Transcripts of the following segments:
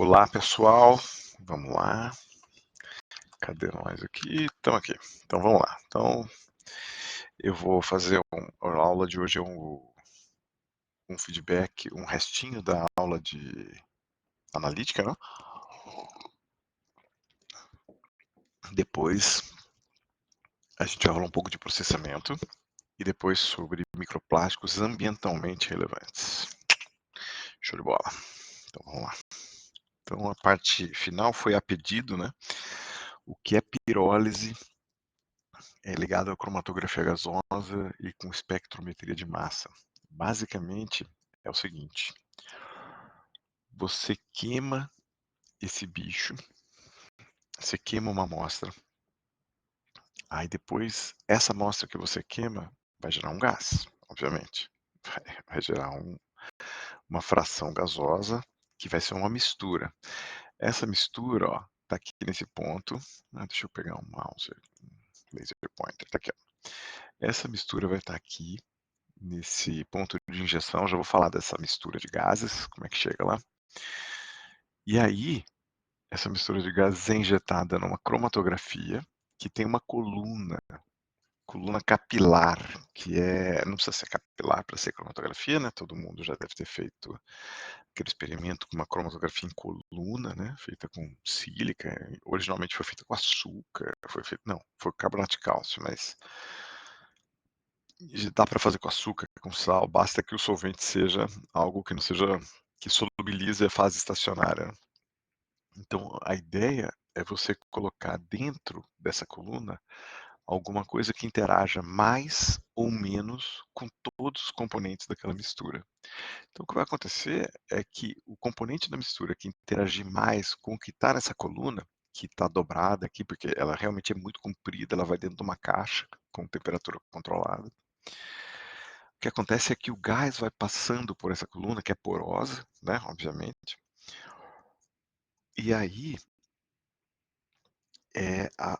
Olá, pessoal. Vamos lá. Cadê nós aqui? Estamos aqui. Então vamos lá. Então eu vou fazer a aula de hoje é um feedback, um restinho da aula de analítica, né? Depois a gente vai falar um pouco de processamento e depois sobre microplásticos ambientalmente relevantes. Show de bola. Então vamos lá. Então a parte final foi a pedido, né? O que é pirólise é ligado à cromatografia gasosa e com espectrometria de massa. Basicamente é o seguinte: você queima esse bicho, você queima uma amostra, aí depois essa amostra que você queima vai gerar um gás, obviamente. Vai gerar uma fração gasosa que vai ser uma mistura. Essa mistura, ó, tá aqui nesse ponto. Deixa eu pegar um mouse, um laser pointer, tá aqui, ó. Essa mistura vai estar aqui nesse ponto de injeção. Já vou falar dessa mistura de gases, como é que chega lá. E aí, essa mistura de gases é injetada numa cromatografia que tem uma coluna capilar, que não precisa ser capilar para ser cromatografia, né? Todo mundo já deve ter feito aquele experimento com uma cromatografia em coluna, né? Feita com sílica. Originalmente foi feita com açúcar, foi carbonato de cálcio, mas dá para fazer com açúcar, com sal, basta que o solvente seja algo que não seja, que solubilize a fase estacionária. Então, a ideia é você colocar dentro dessa coluna alguma coisa que interaja mais ou menos com todos os componentes daquela mistura. Então, o que vai acontecer é que o componente da mistura que interagir mais com o que está nessa coluna, que está dobrada aqui, porque ela realmente é muito comprida, ela vai dentro de uma caixa com temperatura controlada. O que acontece é que o gás vai passando por essa coluna, que é porosa, né, obviamente, e aí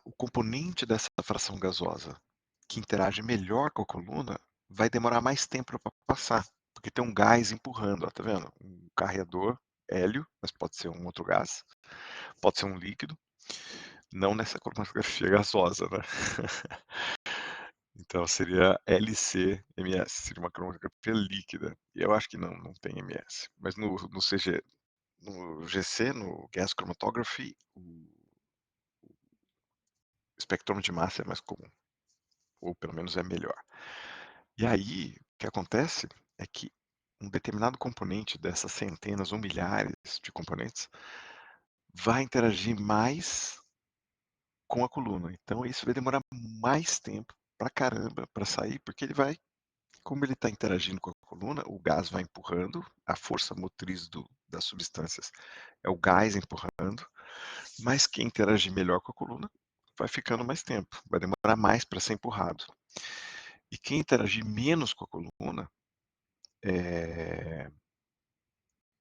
o componente dessa fração gasosa que interage melhor com a coluna vai demorar mais tempo para passar, porque tem um gás empurrando, ó, tá vendo? Um carreador hélio, mas pode ser um outro gás, pode ser um líquido, não nessa cromatografia gasosa, né? Então seria LC-MS, seria uma cromatografia líquida. E eu acho que não tem MS. Mas no CG, no GC, no Gas Chromatography, o espectrômetro de massa é mais comum, ou pelo menos é melhor. E aí, o que acontece é que um determinado componente dessas centenas ou milhares de componentes vai interagir mais com a coluna. Então, isso vai demorar mais tempo pra caramba para sair, porque como ele está interagindo com a coluna, o gás vai empurrando, a força motriz das substâncias é o gás empurrando, mas quem interagir melhor com a coluna vai ficando mais tempo, vai demorar mais para ser empurrado. E quem interagir menos com a coluna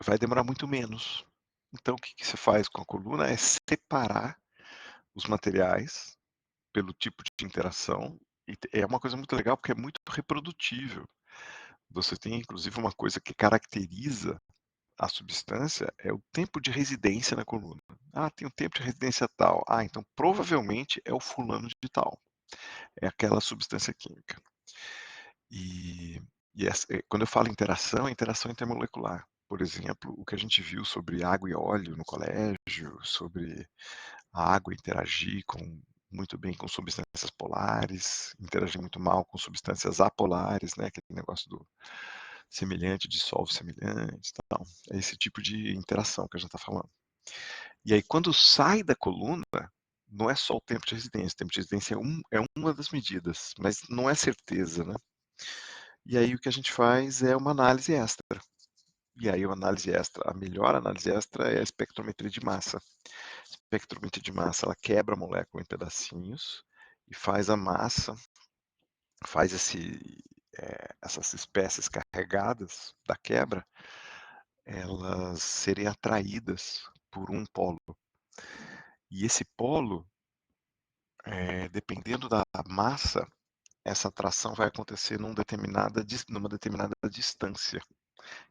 vai demorar muito menos. Então, o que você faz com a coluna é separar os materiais pelo tipo de interação. E é uma coisa muito legal porque é muito reprodutível. Você tem, inclusive, uma coisa que caracteriza a substância é o tempo de residência na coluna. Ah, tem um tempo de residência tal. Ah, então provavelmente é o fulano de tal. É aquela substância química. E, quando eu falo interação, é interação intermolecular. Por exemplo, o que a gente viu sobre água e óleo no colégio, sobre a água interagir muito bem com substâncias polares, interagir muito mal com substâncias apolares, né? Aquele negócio do semelhante dissolve semelhante, tal. É esse tipo de interação que a gente está falando. E aí, quando sai da coluna, não é só o tempo de residência. O tempo de residência é uma das medidas, mas não é certeza, né? E aí o que a gente faz é uma análise extra. E aí a melhor análise extra é a espectrometria de massa. A espectrometria de massa, ela quebra a molécula em pedacinhos e faz a massa, faz essas espécies carregadas da quebra, elas serem atraídas por um polo. E esse polo, dependendo da massa, essa atração vai acontecer numa determinada distância,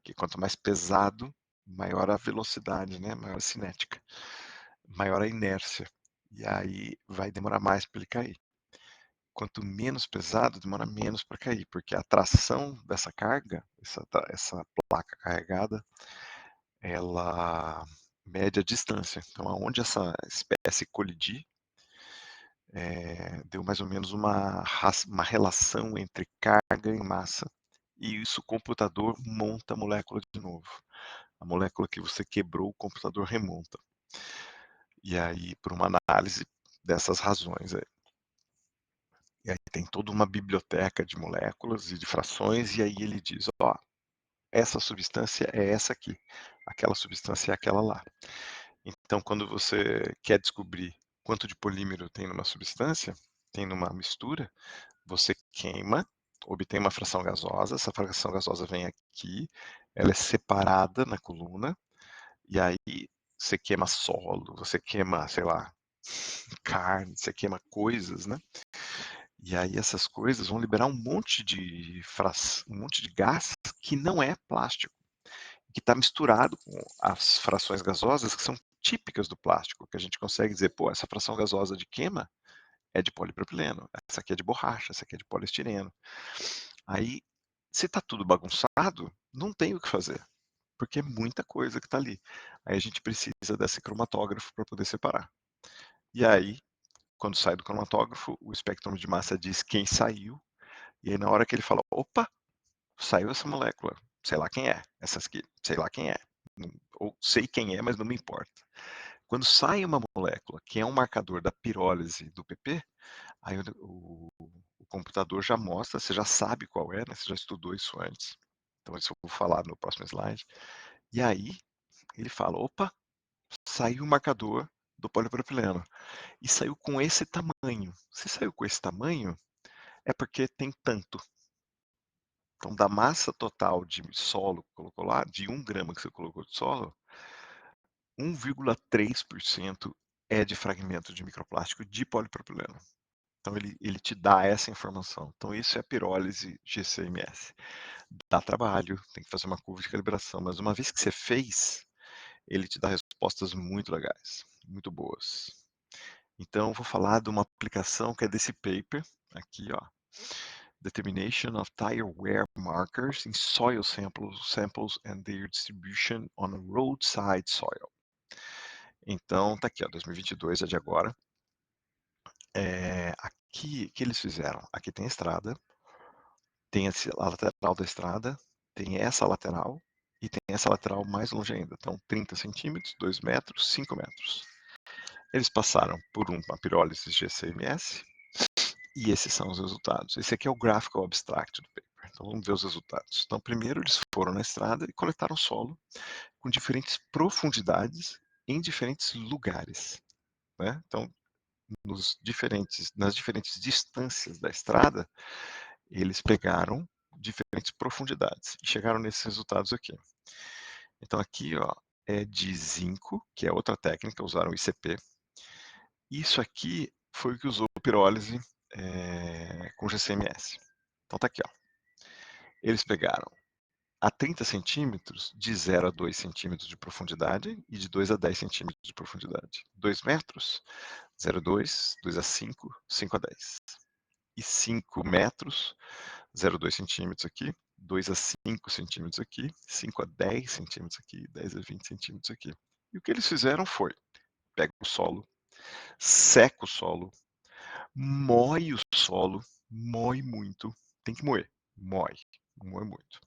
que quanto mais pesado, maior a velocidade, né, maior a cinética, maior a inércia. E aí vai demorar mais para ele cair. Quanto menos pesado, demora menos para cair, porque a tração dessa carga, essa placa carregada, ela mede a distância. Então, aonde essa espécie colidir, deu mais ou menos uma relação entre carga e massa. E isso o computador monta a molécula de novo. A molécula que você quebrou, o computador remonta. E aí, por uma análise dessas razões. E aí tem toda uma biblioteca de moléculas e de frações, e aí ele diz, ó, essa substância é essa aqui, aquela substância é aquela lá. Então, quando você quer descobrir quanto de polímero tem numa substância, tem numa mistura, você queima, obtém uma fração gasosa, essa fração gasosa vem aqui, ela é separada na coluna, e aí você queima solo, você queima, sei lá, carne, você queima coisas, né? E aí essas coisas vão liberar um monte de gás que não é plástico, que está misturado com as frações gasosas que são típicas do plástico, que a gente consegue dizer, pô, essa fração gasosa de queima é de polipropileno, essa aqui é de borracha, essa aqui é de poliestireno. Aí, se está tudo bagunçado, não tem o que fazer, porque é muita coisa que está ali. Aí a gente precisa desse cromatógrafo para poder separar. E aí, quando sai do cromatógrafo, o espectro de massa diz quem saiu, e aí na hora que ele fala, opa, saiu essa molécula, sei lá quem é, essas aqui, sei lá quem é, ou sei quem é, mas não me importa. Quando sai uma molécula que é um marcador da pirólise do PP, aí o computador já mostra, você já sabe qual é, né? Você já estudou isso antes. Então isso eu vou falar no próximo slide. E aí ele fala, opa, saiu o marcador do polipropileno. E saiu com esse tamanho. Se saiu com esse tamanho, é porque tem tanto. Então, da massa total de solo que colocou lá, de 1 grama que você colocou de solo, 1,3% é de fragmento de microplástico de polipropileno. Então, ele te dá essa informação. Então, isso é a pirólise GCMS. Dá trabalho, tem que fazer uma curva de calibração, mas uma vez que você fez, ele te dá respostas muito legais, muito boas. Então, vou falar de uma aplicação que é desse paper, aqui, ó. Determination of tire wear markers in soil samples and their distribution on a roadside soil. Então, tá aqui, ó, 2022 é de agora. Aqui, o que eles fizeram? Aqui tem a estrada, tem a lateral da estrada, tem essa lateral e tem essa lateral mais longe ainda. Então, 30 centímetros, 2 metros, 5 metros. Eles passaram por uma pirólise GCMS e esses são os resultados. Esse aqui é o Graphical Abstract do paper. Então, vamos ver os resultados. Então, primeiro eles foram na estrada e coletaram solo com diferentes profundidades em diferentes lugares, né? Então, nas diferentes distâncias da estrada, eles pegaram diferentes profundidades e chegaram nesses resultados aqui. Então aqui, ó, é de zinco, que é outra técnica, usaram ICP. Isso aqui foi o que usou pirólise com GCMS. Então tá aqui, ó. Eles pegaram a 30 centímetros, de 0 a 2 centímetros de profundidade e de 2 a 10 centímetros de profundidade. 2 metros, 0 a 2, 2 a 5, 5 a 10. E 5 metros, 0 a 2 centímetros aqui, 2 a 5 centímetros aqui, 5 a 10 centímetros aqui, 10 a 20 centímetros aqui. E o que eles fizeram foi, pega o solo, seca o solo, moe o solo, moe muito, tem que moer, moe, moe muito.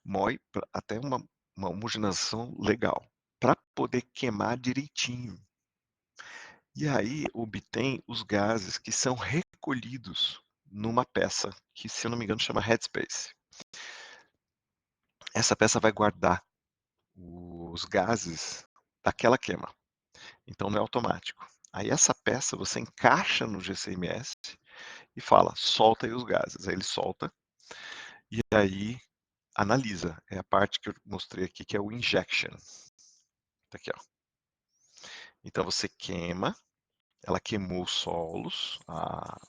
Moe até uma homogeneização legal, para poder queimar direitinho. E aí obtém os gases que são recolhidos numa peça que, se eu não me engano, chama Headspace. Essa peça vai guardar os gases daquela queima. Então não é automático. Aí essa peça você encaixa no GCMS e fala, solta aí os gases. Aí ele solta e aí analisa. É a parte que eu mostrei aqui, que é o injection. Tá aqui, ó. Então você queima, ela queimou os solos, a,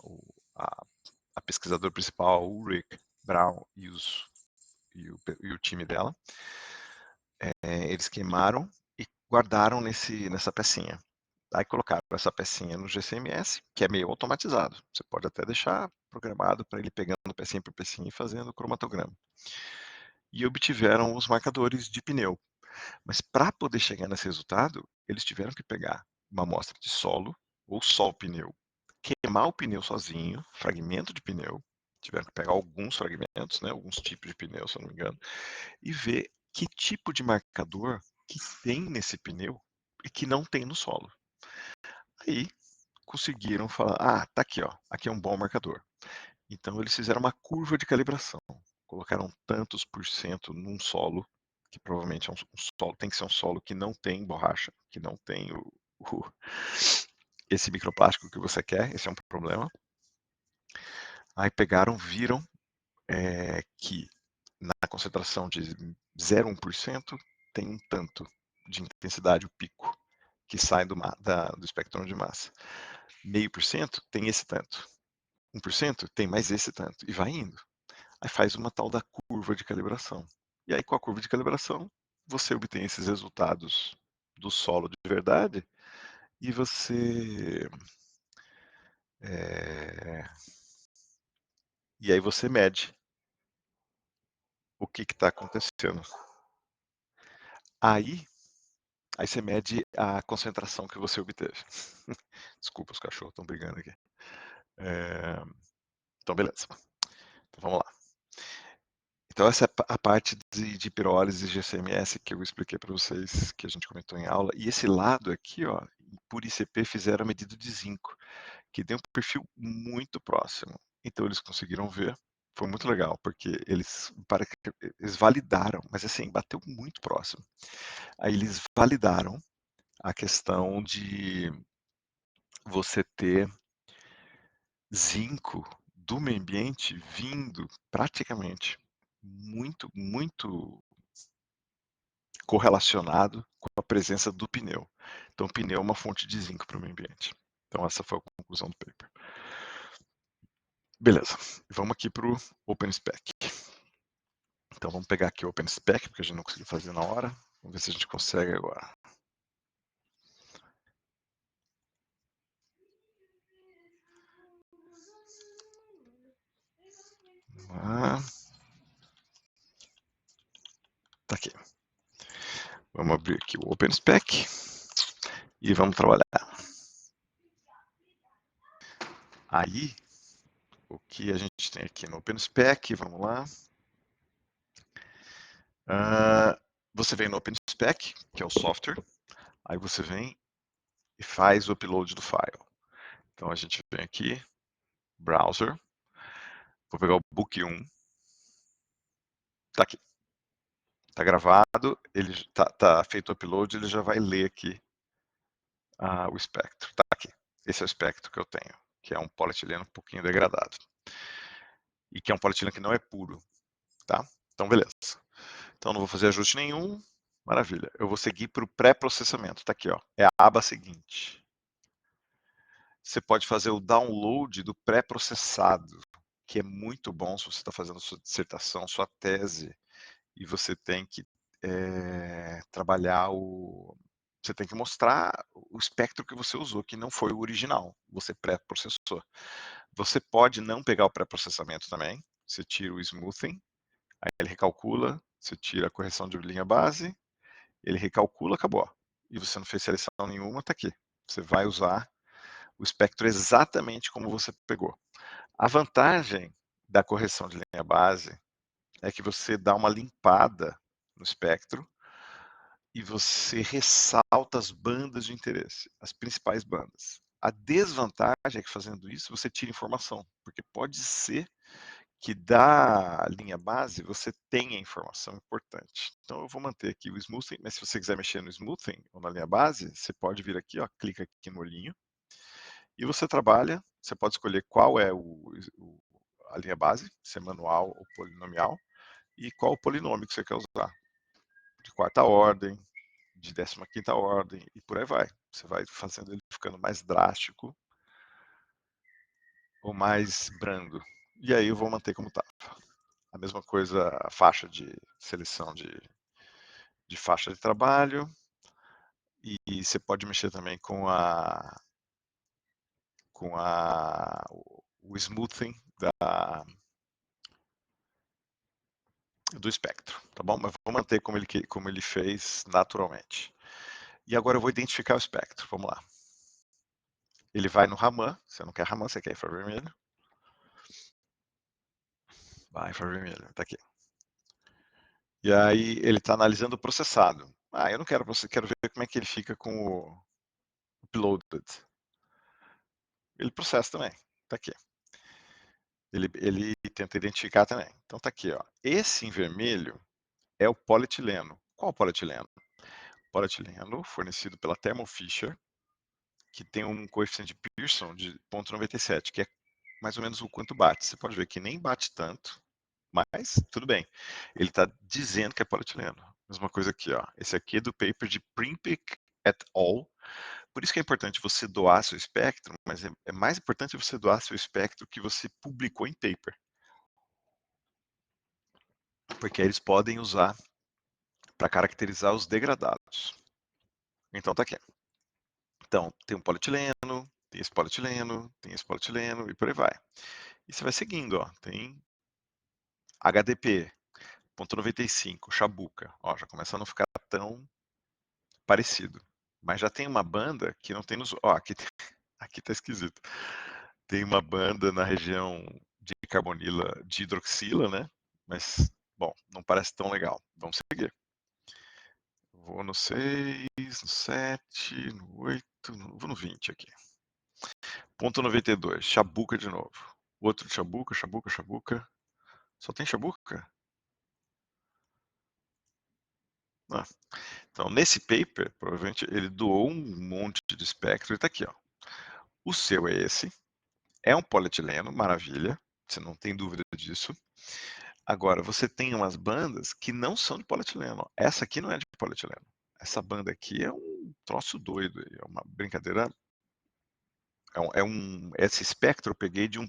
a pesquisadora principal, o Rick Brown e o time dela. eles queimaram e guardaram nessa pecinha. Aí colocaram essa pecinha no GCMS, que é meio automatizado. Você pode até deixar programado para ele pegando pecinha por pecinha e fazendo cromatograma. E obtiveram os marcadores de pneu. Mas para poder chegar nesse resultado, eles tiveram que pegar uma amostra de solo, ou só o pneu, queimar o pneu sozinho, fragmento de pneu, tiveram que pegar alguns fragmentos, né, alguns tipos de pneu, se eu não me engano, e ver que tipo de marcador que tem nesse pneu e que não tem no solo. Aí conseguiram falar, tá aqui, ó, aqui é um bom marcador. Então eles fizeram uma curva de calibração, colocaram tantos por cento num solo, que provavelmente é um solo, tem que ser um solo que não tem borracha, que não tem o- esse microplástico que você quer, esse é um problema. Aí pegaram, viram que na concentração de 0,1% tem um tanto de intensidade, o pico, que sai do espectro de massa. 0,5% tem esse tanto. 1% tem mais esse tanto. E vai indo. Aí faz uma tal da curva de calibração. E aí, com a curva de calibração, você obtém esses resultados do solo de verdade e você. é, E aí você mede o que está acontecendo. Aí, aí você mede a concentração que você obteve. Desculpa, os cachorros estão brigando aqui. É, Então, beleza. Então, vamos lá. Então, essa é a parte de pirólise e GCMS que eu expliquei para vocês, que a gente comentou em aula. E esse lado aqui, ó, por ICP, fizeram a medida de zinco, que tem um perfil muito próximo. Então, eles conseguiram ver. Foi muito legal, porque eles validaram, mas assim, bateu muito próximo. Aí eles validaram a questão de você ter zinco do meio ambiente vindo praticamente muito correlacionado com a presença do pneu. Então, o pneu é uma fonte de zinco para o meio ambiente. Então, essa foi a conclusão do paper. Beleza, vamos aqui para o OpenSpec. Então, vamos pegar aqui o OpenSpec, porque a gente não conseguiu fazer na hora. Vamos ver se a gente consegue agora. Tá aqui. Vamos abrir aqui o OpenSpec e vamos trabalhar. Aí, o que a gente tem aqui no OpenSpec, vamos lá. Você vem no OpenSpec, que é o software, aí você vem e faz o upload do file. Então a gente vem aqui, browser, vou pegar o book 1, tá aqui, tá gravado, ele tá feito o upload, ele já vai ler aqui o espectro, tá aqui. Esse é o espectro que eu tenho, que é um polietileno um pouquinho degradado. E que é um polietileno que não é puro, tá? Então beleza. Então não vou fazer ajuste nenhum, maravilha. Eu vou seguir para o pré-processamento, tá aqui, ó, é a aba seguinte. Você pode fazer o download do pré-processado, que é muito bom se você está fazendo sua dissertação, sua tese, e você tem que trabalhar Você tem que mostrar o espectro que você usou, que não foi o original, você pré-processou. Você pode não pegar o pré-processamento também, você tira o smoothing, aí ele recalcula, você tira a correção de linha base, ele recalcula, acabou. E você não fez seleção nenhuma, tá aqui. Você vai usar o espectro exatamente como você pegou. A vantagem da correção de linha base é que você dá uma limpada no espectro e você ressalta as bandas de interesse, as principais bandas. A desvantagem é que fazendo isso você tira informação, porque pode ser que da linha base você tenha informação importante. Então eu vou manter aqui o smoothing, mas se você quiser mexer no smoothing ou na linha base, você pode vir aqui, ó, clica aqui no olhinho e você trabalha. Você pode escolher qual é a linha base, se é manual ou polinomial, e qual o polinômio que você quer usar. De quarta ordem, de 15ª ordem, e por aí vai. Você vai fazendo ele ficando mais drástico ou mais brando. E aí eu vou manter como estava. A mesma coisa, a faixa de seleção de de faixa de trabalho, e você pode mexer também o smoothing do espectro, tá bom? Mas vou manter como ele fez naturalmente. E agora eu vou identificar o espectro, vamos lá. Ele vai no Raman, você não quer Raman, você quer infravermelho. Vai, infravermelho, tá aqui. E aí ele está analisando o processado. Eu não quero processar, quero ver como é que ele fica com o uploaded. Ele processa também, tá aqui. Ele tenta identificar também. Então tá aqui, ó. Esse em vermelho é o polietileno. Qual polietileno? Polietileno fornecido pela Thermo Fisher, que tem um coeficiente de Pearson de 0,97, que é mais ou menos o quanto bate. Você pode ver que nem bate tanto, mas tudo bem. Ele está dizendo que é polietileno. Mesma coisa aqui, ó. Esse aqui é do paper de Primpic et al. Por isso que é importante você doar seu espectro, mas é mais importante você doar seu espectro que você publicou em paper. Porque aí eles podem usar para caracterizar os degradados. Então tá aqui. Então, tem um polietileno, tem esse polietileno, tem esse polietileno e por aí vai. E você vai seguindo, ó. Tem HDP, ponto 95, Chabuca. Ó, já começa a não ficar tão parecido. Mas já tem uma banda que não tem nos. Ó, aqui tá esquisito. Tem uma banda na região de carbonila, de hidroxila, né? Mas, bom, não parece tão legal. Vamos seguir. Vou no 6, no 7, no 8, vou no 20 aqui. Ponto 92, Chabuca de novo. Outro Chabuca, Chabuca, Chabuca. Só tem Chabuca? Ah. Então, nesse paper, provavelmente ele doou um monte de espectro. Ele está aqui, ó. O seu é esse. É um polietileno, maravilha. Você não tem dúvida disso. Agora, você tem umas bandas que não são de polietileno. Essa aqui não é de polietileno. Essa banda aqui é um troço doido. É uma brincadeira. Esse espectro eu peguei de um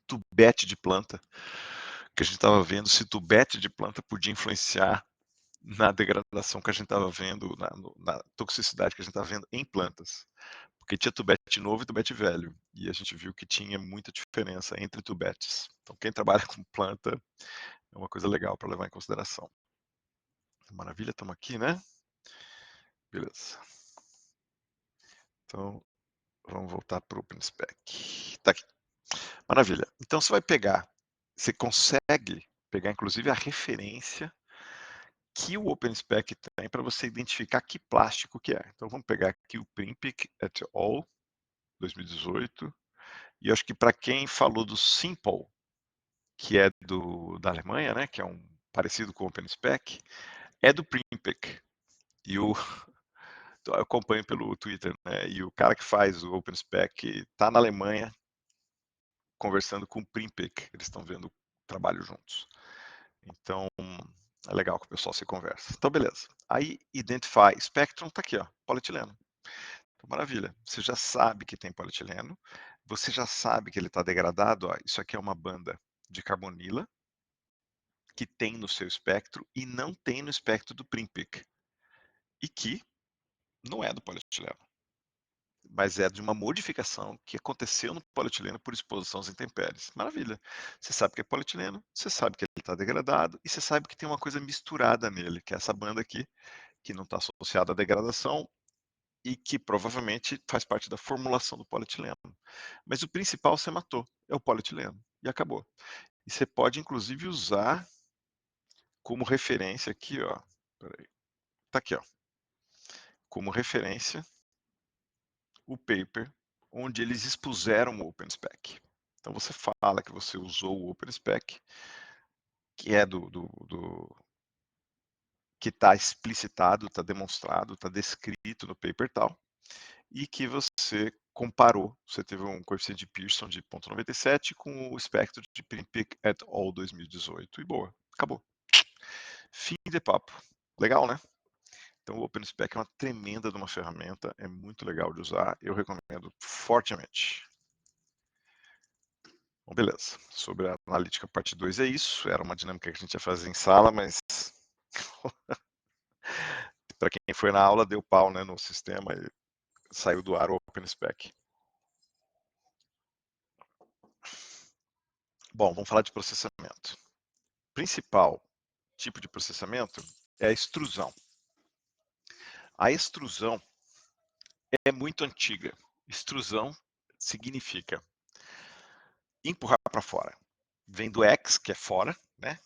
tubete de planta, que a gente estava vendo se tubete de planta podia influenciar na degradação que a gente estava vendo, na toxicidade que a gente estava vendo em plantas. Porque tinha tubete novo e tubete velho. E a gente viu que tinha muita diferença entre tubetes. Então, quem trabalha com planta é uma coisa legal para levar em consideração. Maravilha, estamos aqui, né? Beleza. Então, vamos voltar para o OpenSpec. Tá aqui. Maravilha. Então, você vai pegar, você consegue pegar, inclusive, a referência que o OpenSpec tem para você identificar que plástico que é. Então, vamos pegar aqui o Primpic et al. 2018. E eu acho que para quem falou do Simple, que é da Alemanha, né, que é um parecido com o OpenSpec, é do Primpic. E eu acompanho pelo Twitter, né, e o cara que faz o OpenSpec está na Alemanha conversando com o Primpic. Eles estão vendo o trabalho juntos. Então, é legal que o pessoal se conversa. Então, beleza. Aí, Identify Spectrum está aqui, ó, polietileno. Então, maravilha. Você já sabe que tem polietileno. Você já sabe que ele está degradado. Ó, isso aqui é uma banda de carbonila que tem no seu espectro e não tem no espectro do Primpic. E que não é do polietileno, mas é de uma modificação que aconteceu no polietileno por exposição às intempéries. Maravilha. Você sabe que é polietileno, você sabe que ele está degradado e você sabe que tem uma coisa misturada nele, que é essa banda aqui, que não está associada à degradação e que provavelmente faz parte da formulação do polietileno. Mas o principal você matou, é o polietileno, e acabou. E você pode, inclusive, usar como referência aqui, ó. Peraí. Tá aqui, ó. Como referência, o paper onde eles expuseram o OpenSpec. Então você fala que você usou o OpenSpec, que é que está explicitado, está demonstrado, está descrito no paper tal, e que você comparou, você teve um coeficiente de Pearson de 0,97 com o espectro de Primpic et al. 2018. E boa, acabou. Fim de papo. Legal, né? Então o OpenSpec é uma tremenda de uma ferramenta, é muito legal de usar, eu recomendo fortemente. Bom, beleza. Sobre a analítica parte 2 é isso. Era uma dinâmica que a gente ia fazer em sala, mas para quem foi na aula, deu pau, né, no sistema e saiu do ar o OpenSpec. Bom, vamos falar de processamento. O principal tipo de processamento é a extrusão. A extrusão é muito antiga. Extrusão significa empurrar para fora. Vem do ex, que é fora, né?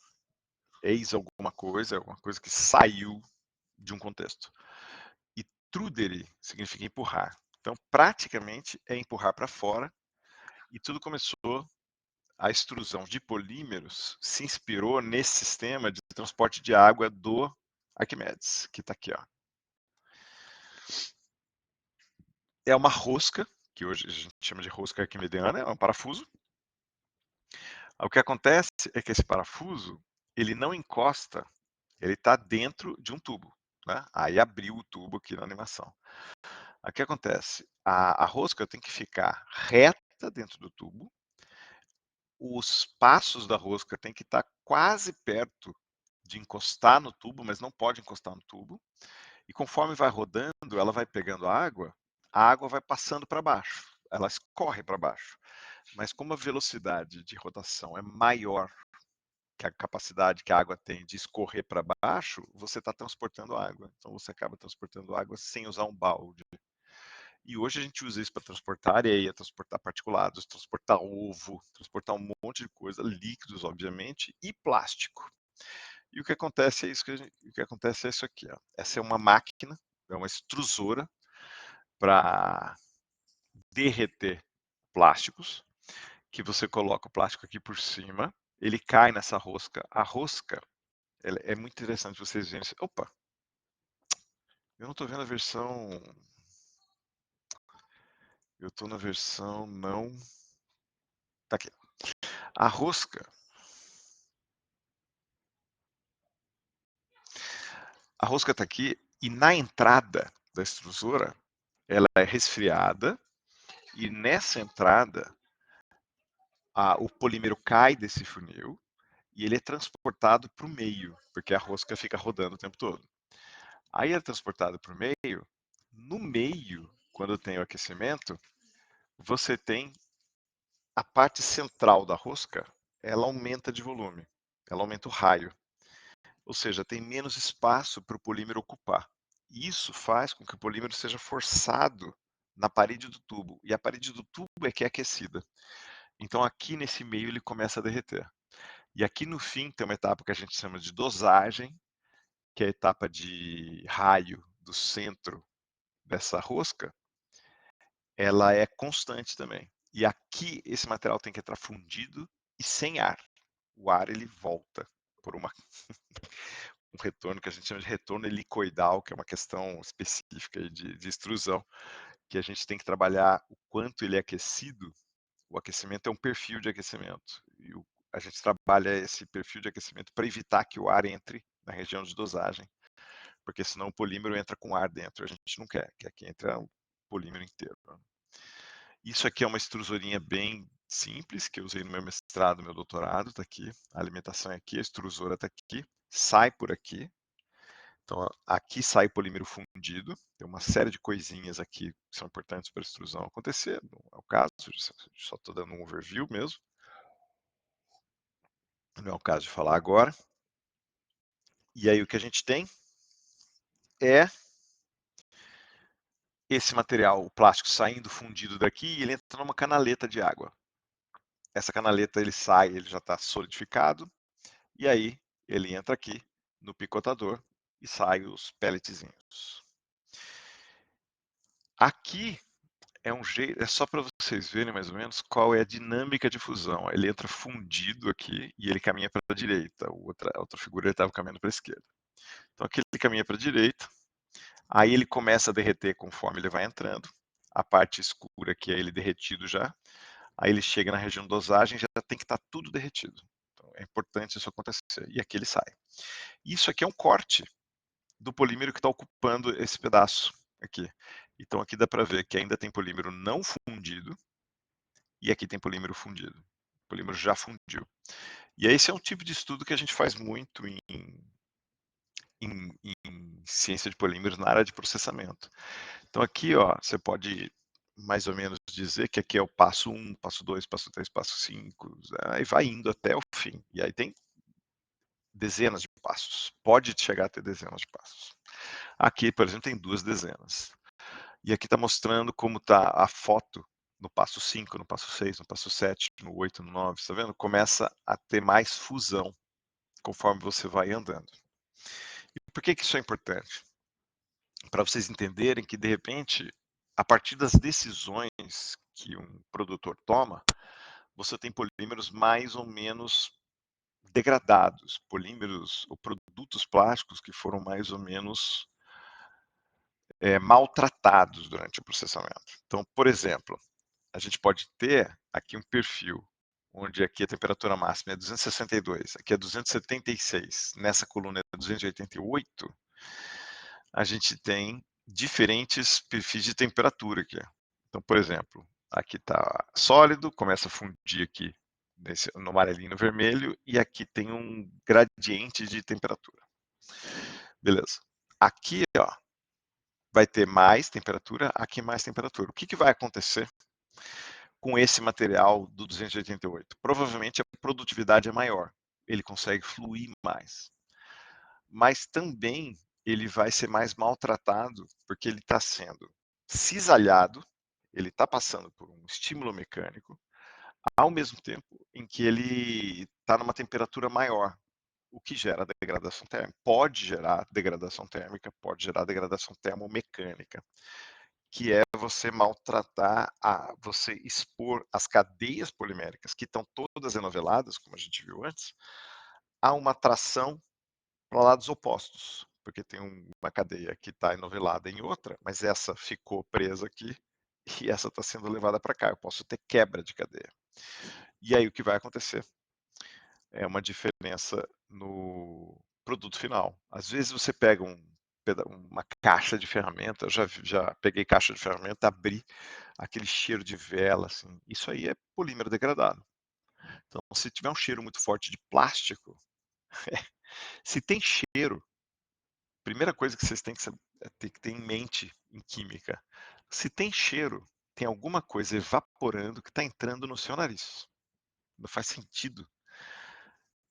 Ex alguma coisa que saiu de um contexto. E trudere significa empurrar. Então, praticamente é empurrar para fora. E tudo começou, a extrusão de polímeros se inspirou nesse sistema de transporte de água do Arquimedes, que está aqui, ó. É uma rosca, que hoje a gente chama de rosca arquimediana, é um parafuso. O que acontece é que esse parafuso, ele não encosta, ele está dentro de um tubo, né? Aí abriu o tubo aqui na animação. O que acontece? A rosca tem que ficar reta dentro do tubo, os passos da rosca tem que estar quase perto de encostar no tubo, mas não pode encostar no tubo. E conforme vai rodando, ela vai pegando a água vai passando para baixo, ela escorre para baixo. Mas como a velocidade de rotação é maior que a capacidade que a água tem de escorrer para baixo, você está transportando água. Então você acaba transportando água sem usar um balde. E hoje a gente usa isso para transportar areia, transportar particulados, transportar ovo, transportar um monte de coisa, líquidos, obviamente, e plástico. E o que acontece é isso o que acontece é isso aqui, ó. Essa é uma máquina, é uma extrusora para derreter plásticos, que você coloca o plástico aqui por cima, ele cai nessa rosca. A rosca, ela é muito interessante vocês verem. Opa, eu não estou vendo a versão. Eu estou na versão não. Tá aqui. A rosca. A rosca está aqui e na entrada da extrusora, ela é resfriada e nessa entrada o polímero cai desse funil e ele é transportado para o meio, porque a rosca fica rodando o tempo todo. Aí é transportado para o meio, no meio, quando tem o aquecimento, você tem a parte central da rosca, ela aumenta de volume, ela aumenta o raio, ou seja, tem menos espaço para o polímero ocupar. E isso faz com que o polímero seja forçado na parede do tubo, e a parede do tubo é que é aquecida. Então aqui nesse meio ele começa a derreter. E aqui no fim tem uma etapa que a gente chama de dosagem, que é a etapa de raio do centro dessa rosca, ela é constante também. E aqui esse material tem que entrar fundido e sem ar. O ar ele volta por um retorno que a gente chama de retorno helicoidal, que é uma questão específica de extrusão, que a gente tem que trabalhar o quanto ele é aquecido. O aquecimento é um perfil de aquecimento. E a gente trabalha esse perfil de aquecimento para evitar que o ar entre na região de dosagem, porque senão o polímero entra com ar dentro. A gente não quer que entre o polímero inteiro. Isso aqui é uma extrusorinha bem simples, que eu usei no meu mestrado, meu doutorado, está aqui. A alimentação é aqui, a extrusora está aqui, sai por aqui. Então, aqui sai polímero fundido. Tem uma série de coisinhas aqui que são importantes para a extrusão acontecer. Não é o caso, só estou dando um overview mesmo. Não é o caso de falar agora. E aí o que a gente tem é esse material, o plástico saindo fundido daqui e ele entra numa canaleta de água. Essa canaleta ele sai, ele já está solidificado, e aí ele entra aqui no picotador e sai os pelletzinhos. Aqui é um jeito, é só para vocês verem mais ou menos qual é a dinâmica de fusão. Ele entra fundido aqui e ele caminha para a direita. A outra figura estava caminhando para a esquerda. Então aqui ele caminha para a direita, aí ele começa a derreter conforme ele vai entrando. A parte escura aqui é ele derretido já. Aí ele chega na região de dosagem, já tem que estar tudo derretido. Então é importante isso acontecer. E aqui ele sai. Isso aqui é um corte do polímero que está ocupando esse pedaço aqui. Então aqui dá para ver que ainda tem polímero não fundido e aqui tem polímero fundido. O polímero já fundiu. E esse é um tipo de estudo que a gente faz muito em ciência de polímeros na área de processamento. Então aqui, ó, você pode mais ou menos dizer que aqui é o passo 1, passo 2, passo 3, passo 5, aí vai indo até o fim. E aí tem dezenas de passos. Pode chegar a ter dezenas de passos. Aqui, por exemplo, tem 2 dezenas. E aqui está mostrando como está a foto no passo 5, no passo 6, no passo 7, no 8, no 9, está vendo? Começa a ter mais fusão conforme você vai andando. E por que isso é importante? Para vocês entenderem que, de repente, a partir das decisões que um produtor toma, você tem polímeros mais ou menos degradados, polímeros ou produtos plásticos que foram mais ou menos maltratados durante o processamento. Então, por exemplo, a gente pode ter aqui um perfil, onde aqui a temperatura máxima é 262, aqui é 276, nessa coluna é 288, a gente tem diferentes perfis de temperatura aqui. Então, por exemplo, aqui está sólido, começa a fundir aqui no amarelinho e no vermelho, e aqui tem um gradiente de temperatura. Beleza. Aqui, ó, vai ter mais temperatura, aqui mais temperatura. O que vai acontecer com esse material do 288? Provavelmente a produtividade é maior, ele consegue fluir mais. Mas também ele vai ser mais maltratado, porque ele está sendo cisalhado, ele está passando por um estímulo mecânico, ao mesmo tempo em que ele está numa temperatura maior, o que gera degradação térmica. Pode gerar degradação térmica, pode gerar degradação termomecânica, que é você maltratar, você expor as cadeias poliméricas, que estão todas enoveladas, como a gente viu antes, a uma atração para lados opostos, porque tem uma cadeia que está enovelada em outra, mas essa ficou presa aqui e essa está sendo levada para cá. Eu posso ter quebra de cadeia. E aí o que vai acontecer? É uma diferença no produto final. Às vezes você pega uma caixa de ferramenta, eu já peguei caixa de ferramenta, abri aquele cheiro de vela, assim. Isso aí é polímero degradado. Então, se tiver um cheiro muito forte de plástico, se tem cheiro, primeira coisa que vocês têm que ter que ter em mente em química, se tem cheiro, tem alguma coisa evaporando que está entrando no seu nariz. Não faz sentido.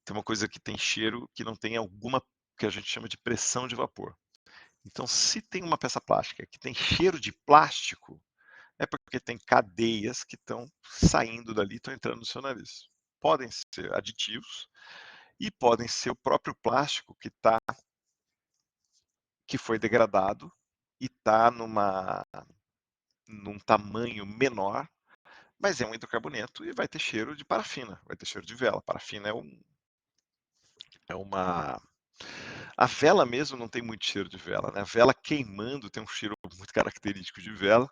Tem uma coisa que tem cheiro que não tem alguma que a gente chama de pressão de vapor. Então, se tem uma peça plástica que tem cheiro de plástico, é porque tem cadeias que estão saindo dali, estão entrando no seu nariz. Podem ser aditivos e podem ser o próprio plástico que foi degradado e está num tamanho menor, mas é um hidrocarboneto e vai ter cheiro de parafina, vai ter cheiro de vela. Parafina é uma. A vela mesmo não tem muito cheiro de vela, né? A vela queimando tem um cheiro muito característico de vela,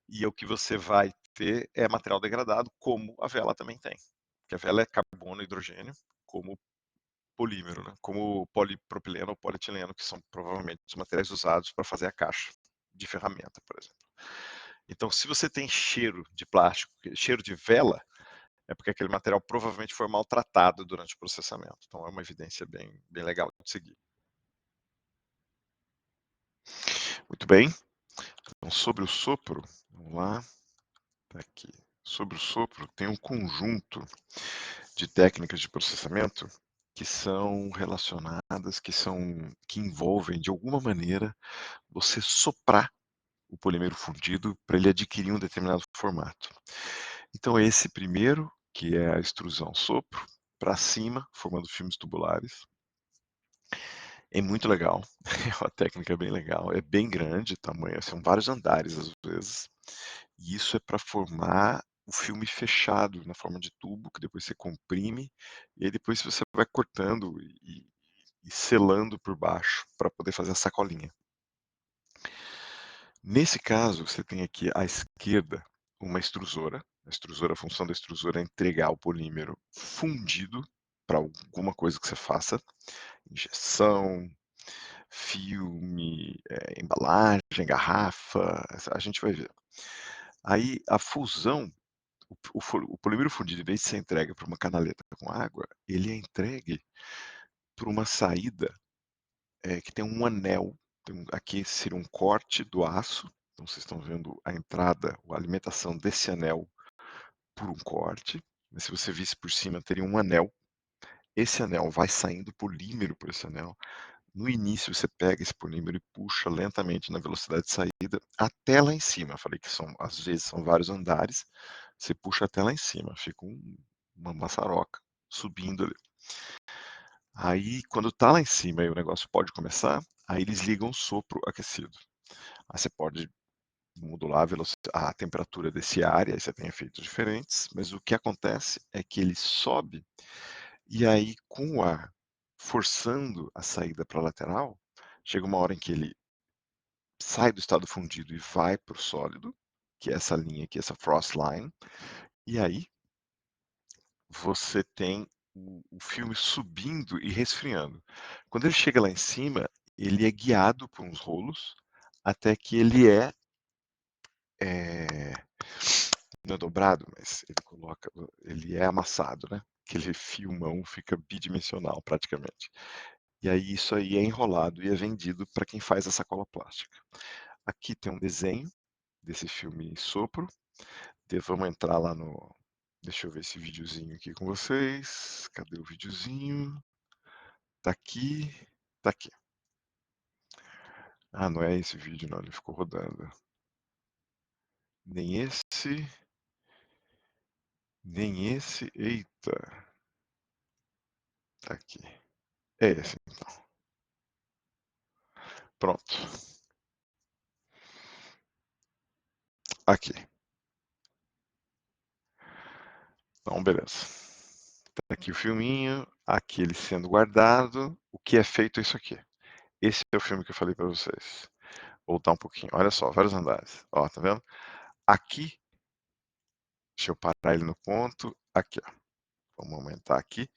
e o que você vai ter é material degradado, como a vela também tem. Porque a vela é carbono e hidrogênio, como polímero, né? Como polipropileno ou polietileno, que são provavelmente os materiais usados para fazer a caixa de ferramenta, por exemplo. Então, se você tem cheiro de plástico, cheiro de vela, é porque aquele material provavelmente foi maltratado durante o processamento. Então, é uma evidência bem legal de seguir. Muito bem. Então, sobre o sopro, vamos lá. Tá aqui. Sobre o sopro, tem um conjunto de técnicas de processamento que são relacionadas, que envolvem, de alguma maneira, você soprar o polímero fundido para ele adquirir um determinado formato. Então, esse primeiro, que é a extrusão sopro, para cima, formando filmes tubulares. É muito legal, é uma técnica bem legal, é bem grande o tamanho, são vários andares às vezes. E isso é para formar o filme fechado na forma de tubo, que depois você comprime, e aí depois você vai cortando e selando por baixo para poder fazer a sacolinha. Nesse caso, você tem aqui à esquerda uma extrusora. A função da extrusora é entregar o polímero fundido para alguma coisa que você faça, injeção, filme, embalagem, garrafa, a gente vai ver. Aí a fusão, o polímero fundido, em vez de ser entregue para uma canaleta com água, ele é entregue para uma saída que tem um anel, aqui seria um corte do aço, então vocês estão vendo a entrada, a alimentação desse anel por um corte, mas se você visse por cima teria um anel, esse anel vai saindo polímero por esse anel, no início você pega esse polímero e puxa lentamente na velocidade de saída até lá em cima, eu falei que às vezes são vários andares, você puxa até lá em cima, fica uma maçaroca subindo ali. Aí quando tá lá em cima e o negócio pode começar, aí eles ligam o sopro aquecido. Aí você pode modular a temperatura desse ar, e aí você tem efeitos diferentes, mas o que acontece é que ele sobe, e aí com o ar forçando a saída para a lateral, chega uma hora em que ele sai do estado fundido e vai para o sólido, que é essa linha aqui, essa frost line, e aí você tem o filme subindo e resfriando. Quando ele chega lá em cima, ele é guiado por uns rolos até que ele é não é dobrado, mas ele é amassado, né? Aquele filmão fica bidimensional praticamente. E aí isso aí é enrolado e é vendido para quem faz a sacola plástica. Aqui tem um desenho desse filme Sopro. Vamos entrar lá no. Deixa eu ver esse videozinho aqui com vocês. Cadê o videozinho? Tá aqui. Tá aqui. Ah, não é esse vídeo, não. Ele ficou rodando. Nem esse. Nem esse. Eita. Tá aqui. É esse, então. Pronto. Aqui. Então, beleza. Tá aqui o filminho. Aqui ele sendo guardado. O que é feito é isso aqui. Esse é o filme que eu falei para vocês. Voltar um pouquinho. Olha só, vários andares. Ó, tá vendo? Aqui, deixa eu parar ele no ponto. Aqui, ó. Vamos aumentar aqui.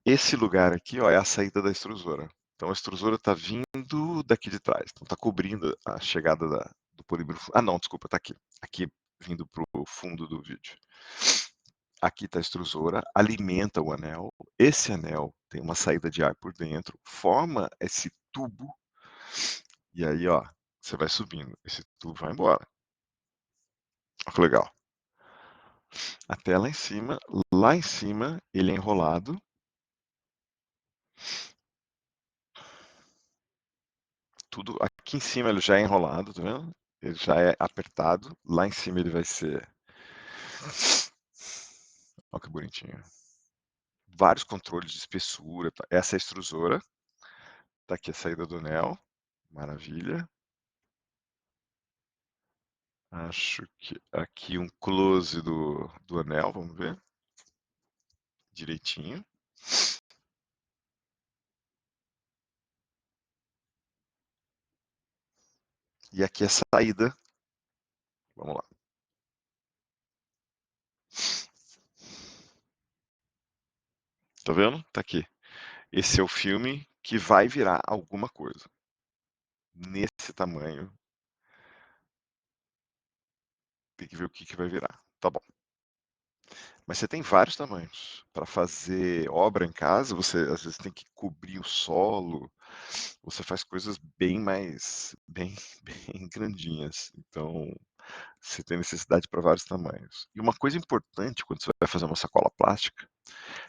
Esse lugar aqui, ó, é a saída da extrusora. Então a extrusora está vindo daqui de trás. Então está cobrindo a chegada do polímero. Ah, não, desculpa, está aqui. Aqui vindo para o fundo do vídeo. Aqui está a extrusora, alimenta o anel. Esse anel tem uma saída de ar por dentro, forma esse tubo. E aí, ó, você vai subindo. Esse tubo vai embora. Olha que legal. Até lá em cima. Lá em cima, ele é enrolado. Tudo aqui em cima ele já é enrolado, tá vendo? Ele já é apertado. Lá em cima ele vai ser. Olha que bonitinho. Vários controles de espessura. Tá? Essa é a extrusora. Tá aqui a saída do anel. Maravilha. Acho que aqui um close do anel, vamos ver. Direitinho. E aqui é a saída. Vamos lá. Tá vendo? Tá aqui. Esse é o filme que vai virar alguma coisa. Nesse tamanho. Tem que ver o que vai virar. Tá bom. Mas você tem vários tamanhos. Para fazer obra em casa, você às vezes tem que cobrir o solo, você faz coisas bem bem grandinhas. Então, você tem necessidade para vários tamanhos. E uma coisa importante quando você vai fazer uma sacola plástica,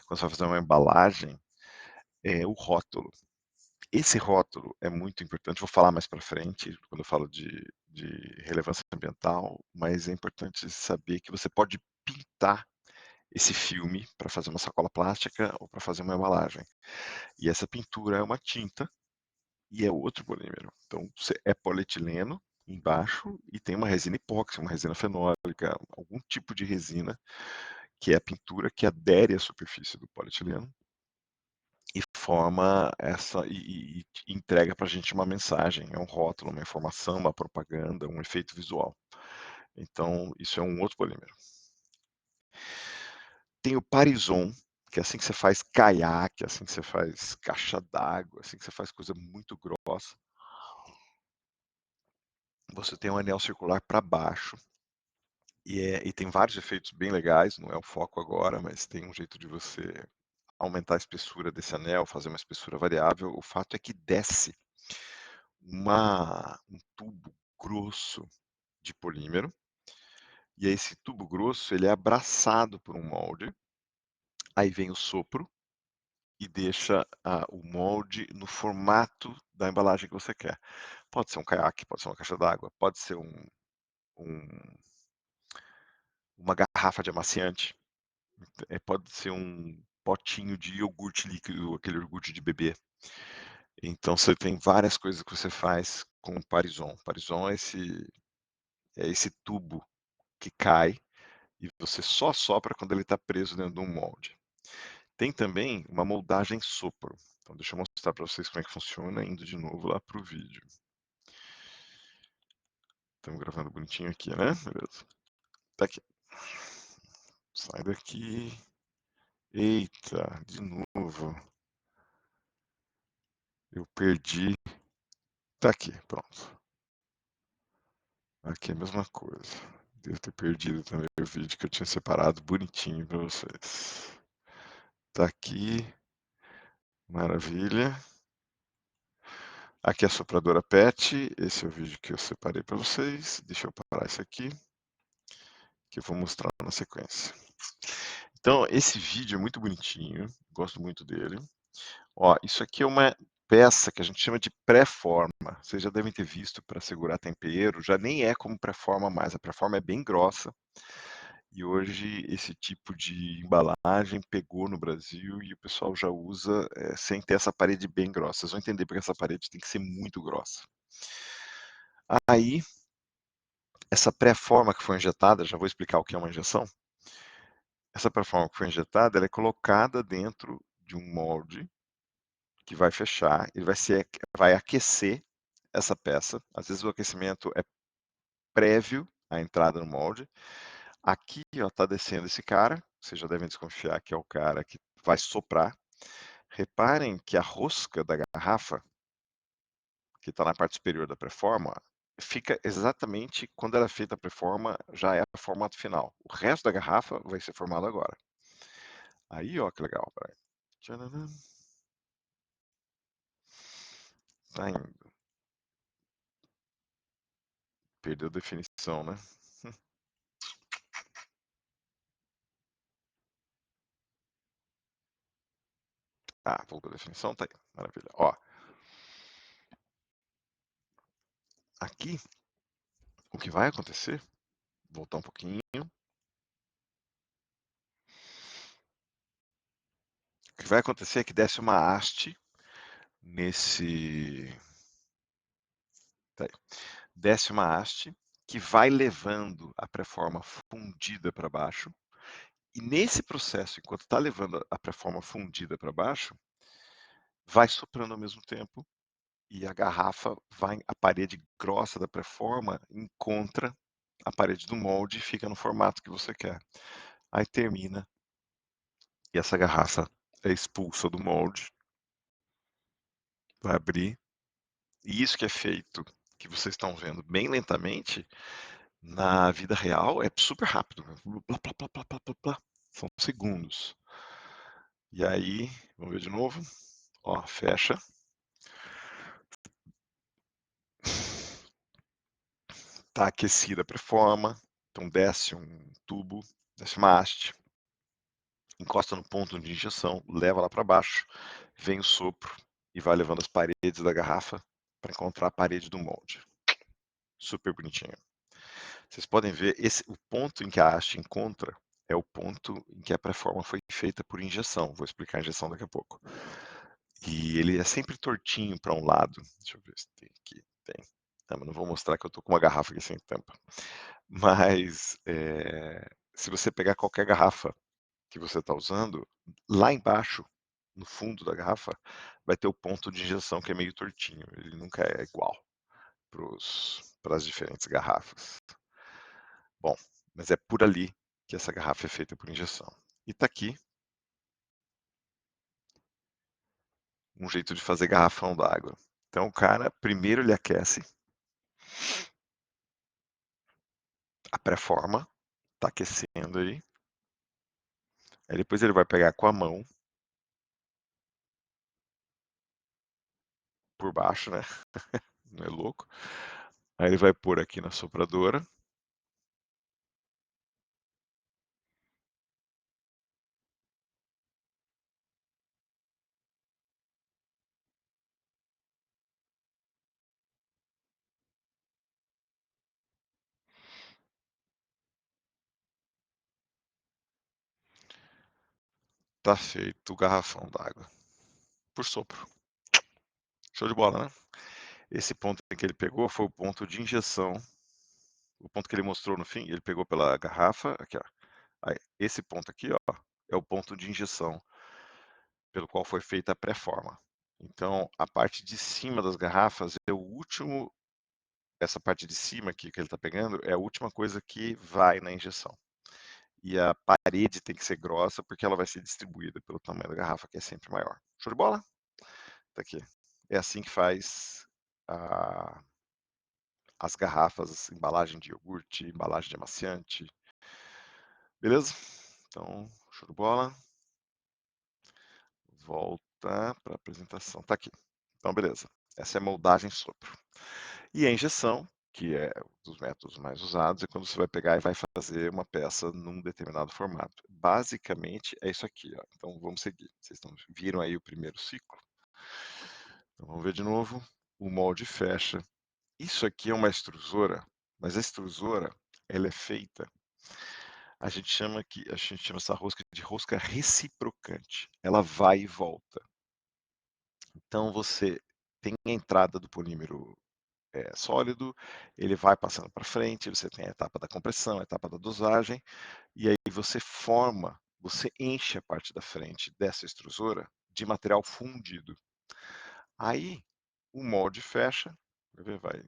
quando você vai fazer uma embalagem, é o rótulo. Esse rótulo é muito importante, vou falar mais para frente, quando eu falo de relevância ambiental, mas é importante saber que você pode pintar esse filme para fazer uma sacola plástica ou para fazer uma embalagem. E essa pintura é uma tinta e é outro polímero. Então, é polietileno embaixo e tem uma resina epóxi, uma resina fenólica, algum tipo de resina que é a pintura que adere à superfície do polietileno e forma essa e entrega para a gente uma mensagem, é um rótulo, uma informação, uma propaganda, um efeito visual. Então, isso é um outro polímero. Tem o Parison, que é assim que você faz caiaque, assim que você faz caixa d'água, assim que você faz coisa muito grossa. Você tem um anel circular para baixo e tem vários efeitos bem legais, não é o foco agora, mas tem um jeito de você aumentar a espessura desse anel, fazer uma espessura variável, o fato é que desce um tubo grosso de polímero, e esse tubo grosso ele é abraçado por um molde, aí vem o sopro e deixa o molde no formato da embalagem que você quer. Pode ser um caiaque, pode ser uma caixa d'água, pode ser um uma garrafa de amaciante, pode ser um potinho de iogurte líquido, aquele iogurte de bebê. Então você tem várias coisas que você faz com o Parison. Parison é esse tubo que cai e você só sopra quando ele está preso dentro de um molde. Tem também uma moldagem sopro. Então deixa eu mostrar para vocês como é que funciona, indo de novo lá para o vídeo. Estamos gravando bonitinho aqui, né? Beleza. Tá aqui. Sai daqui. Eita, de novo. Eu perdi. Tá aqui, pronto. Aqui é a mesma coisa. Devo ter perdido também o vídeo que eu tinha separado bonitinho para vocês. Tá aqui. Maravilha. Aqui é a sopradora PET. Esse é o vídeo que eu separei para vocês. Deixa eu parar isso aqui, que eu vou mostrar na sequência. Então, esse vídeo é muito bonitinho. Gosto muito dele. Ó, isso aqui é uma peça que a gente chama de pré-forma. Vocês já devem ter visto para segurar tempero. Já nem é como pré-forma mais. A pré-forma é bem grossa. E hoje esse tipo de embalagem pegou no Brasil e o pessoal já usa, sem ter essa parede bem grossa. Vocês vão entender porque essa parede tem que ser muito grossa. Aí, essa pré-forma que foi injetada, já vou explicar o que é uma injeção. Essa pré-forma que foi injetada, ela é colocada dentro de um molde que vai fechar, ele vai aquecer essa peça. Às vezes o aquecimento é prévio à entrada no molde. Aqui, ó, tá descendo esse cara, vocês já devem desconfiar que é o cara que vai soprar. Reparem que a rosca da garrafa, que está na parte superior da preforma, fica exatamente quando ela é feita a preforma, já é o formato final. O resto da garrafa vai ser formado agora. Aí, ó, que legal. Peraí. Tchananã. Tá indo. Perdeu a definição, né? Ah, voltou a definição, tá aí. Maravilha. Ó, aqui, o que vai acontecer, voltar um pouquinho, o que vai acontecer é que desce uma haste nesse. Tá aí. Desce uma haste que vai levando a preforma fundida para baixo. E nesse processo, enquanto está levando a preforma fundida para baixo, vai soprando ao mesmo tempo e a garrafa vai, a parede grossa da preforma encontra a parede do molde e fica no formato que você quer. Aí termina e essa garrafa é expulsa do molde, vai abrir. E isso que é feito, que vocês estão vendo bem lentamente, na vida real é super rápido. Plá, plá, plá, plá, plá, plá, plá. São segundos. E aí, vamos ver de novo. Ó, fecha. Tá aquecida a preforma, então desce um tubo, desce uma haste, encosta no ponto de injeção, leva lá para baixo, vem o sopro e vai levando as paredes da garrafa para encontrar a parede do molde. Super bonitinho. Vocês podem ver, o ponto em que a haste encontra é o ponto em que a preforma foi feita por injeção. Vou explicar a injeção daqui a pouco. E ele é sempre tortinho para um lado. Deixa eu ver se tem aqui. Tem. Ah, mas não vou mostrar que eu estou com uma garrafa aqui sem tampa. Mas se você pegar qualquer garrafa que você está usando, lá embaixo, no fundo da garrafa, vai ter o ponto de injeção que é meio tortinho. Ele nunca é igual para as diferentes garrafas. Bom, mas é por ali que essa garrafa é feita por injeção. E está aqui um jeito de fazer garrafão d'água. Então o cara, primeiro ele aquece a pré-forma, está aquecendo aí. Aí depois ele vai pegar com a mão por baixo, né, não é louco. Aí ele vai pôr aqui na sopradora. Tá feito o garrafão d'água, por sopro. Show de bola, né. Esse ponto em que ele pegou foi o ponto de injeção, o ponto que ele mostrou no fim, ele pegou pela garrafa, aqui ó, aí esse ponto aqui ó, é o ponto de injeção pelo qual foi feita a pré-forma. Então a parte de cima das garrafas é o último, essa parte de cima aqui que ele está pegando, é a última coisa que vai na injeção. E a parede tem que ser grossa, porque ela vai ser distribuída pelo tamanho da garrafa, que é sempre maior. Show de bola? Tá aqui. É assim que faz a as garrafas, embalagem de iogurte, embalagem de amaciante, beleza? Então, show de bola. Volta para a apresentação. Tá aqui. Então, beleza. Essa é a moldagem sopro. E a injeção, que é um dos métodos mais usados, é quando você vai pegar e vai fazer uma peça num determinado formato. Basicamente é isso aqui, ó. Então vamos seguir. Viram aí o primeiro ciclo? Então vamos ver de novo. O molde fecha. Isso aqui é uma extrusora, mas a extrusora ela é feita, a gente chama essa rosca de rosca reciprocante. Ela vai e volta. Então você tem a entrada do polímero sólido, ele vai passando para frente, você tem a etapa da compressão, a etapa da dosagem, e aí você enche a parte da frente dessa extrusora de material fundido. Aí o molde fecha, vai,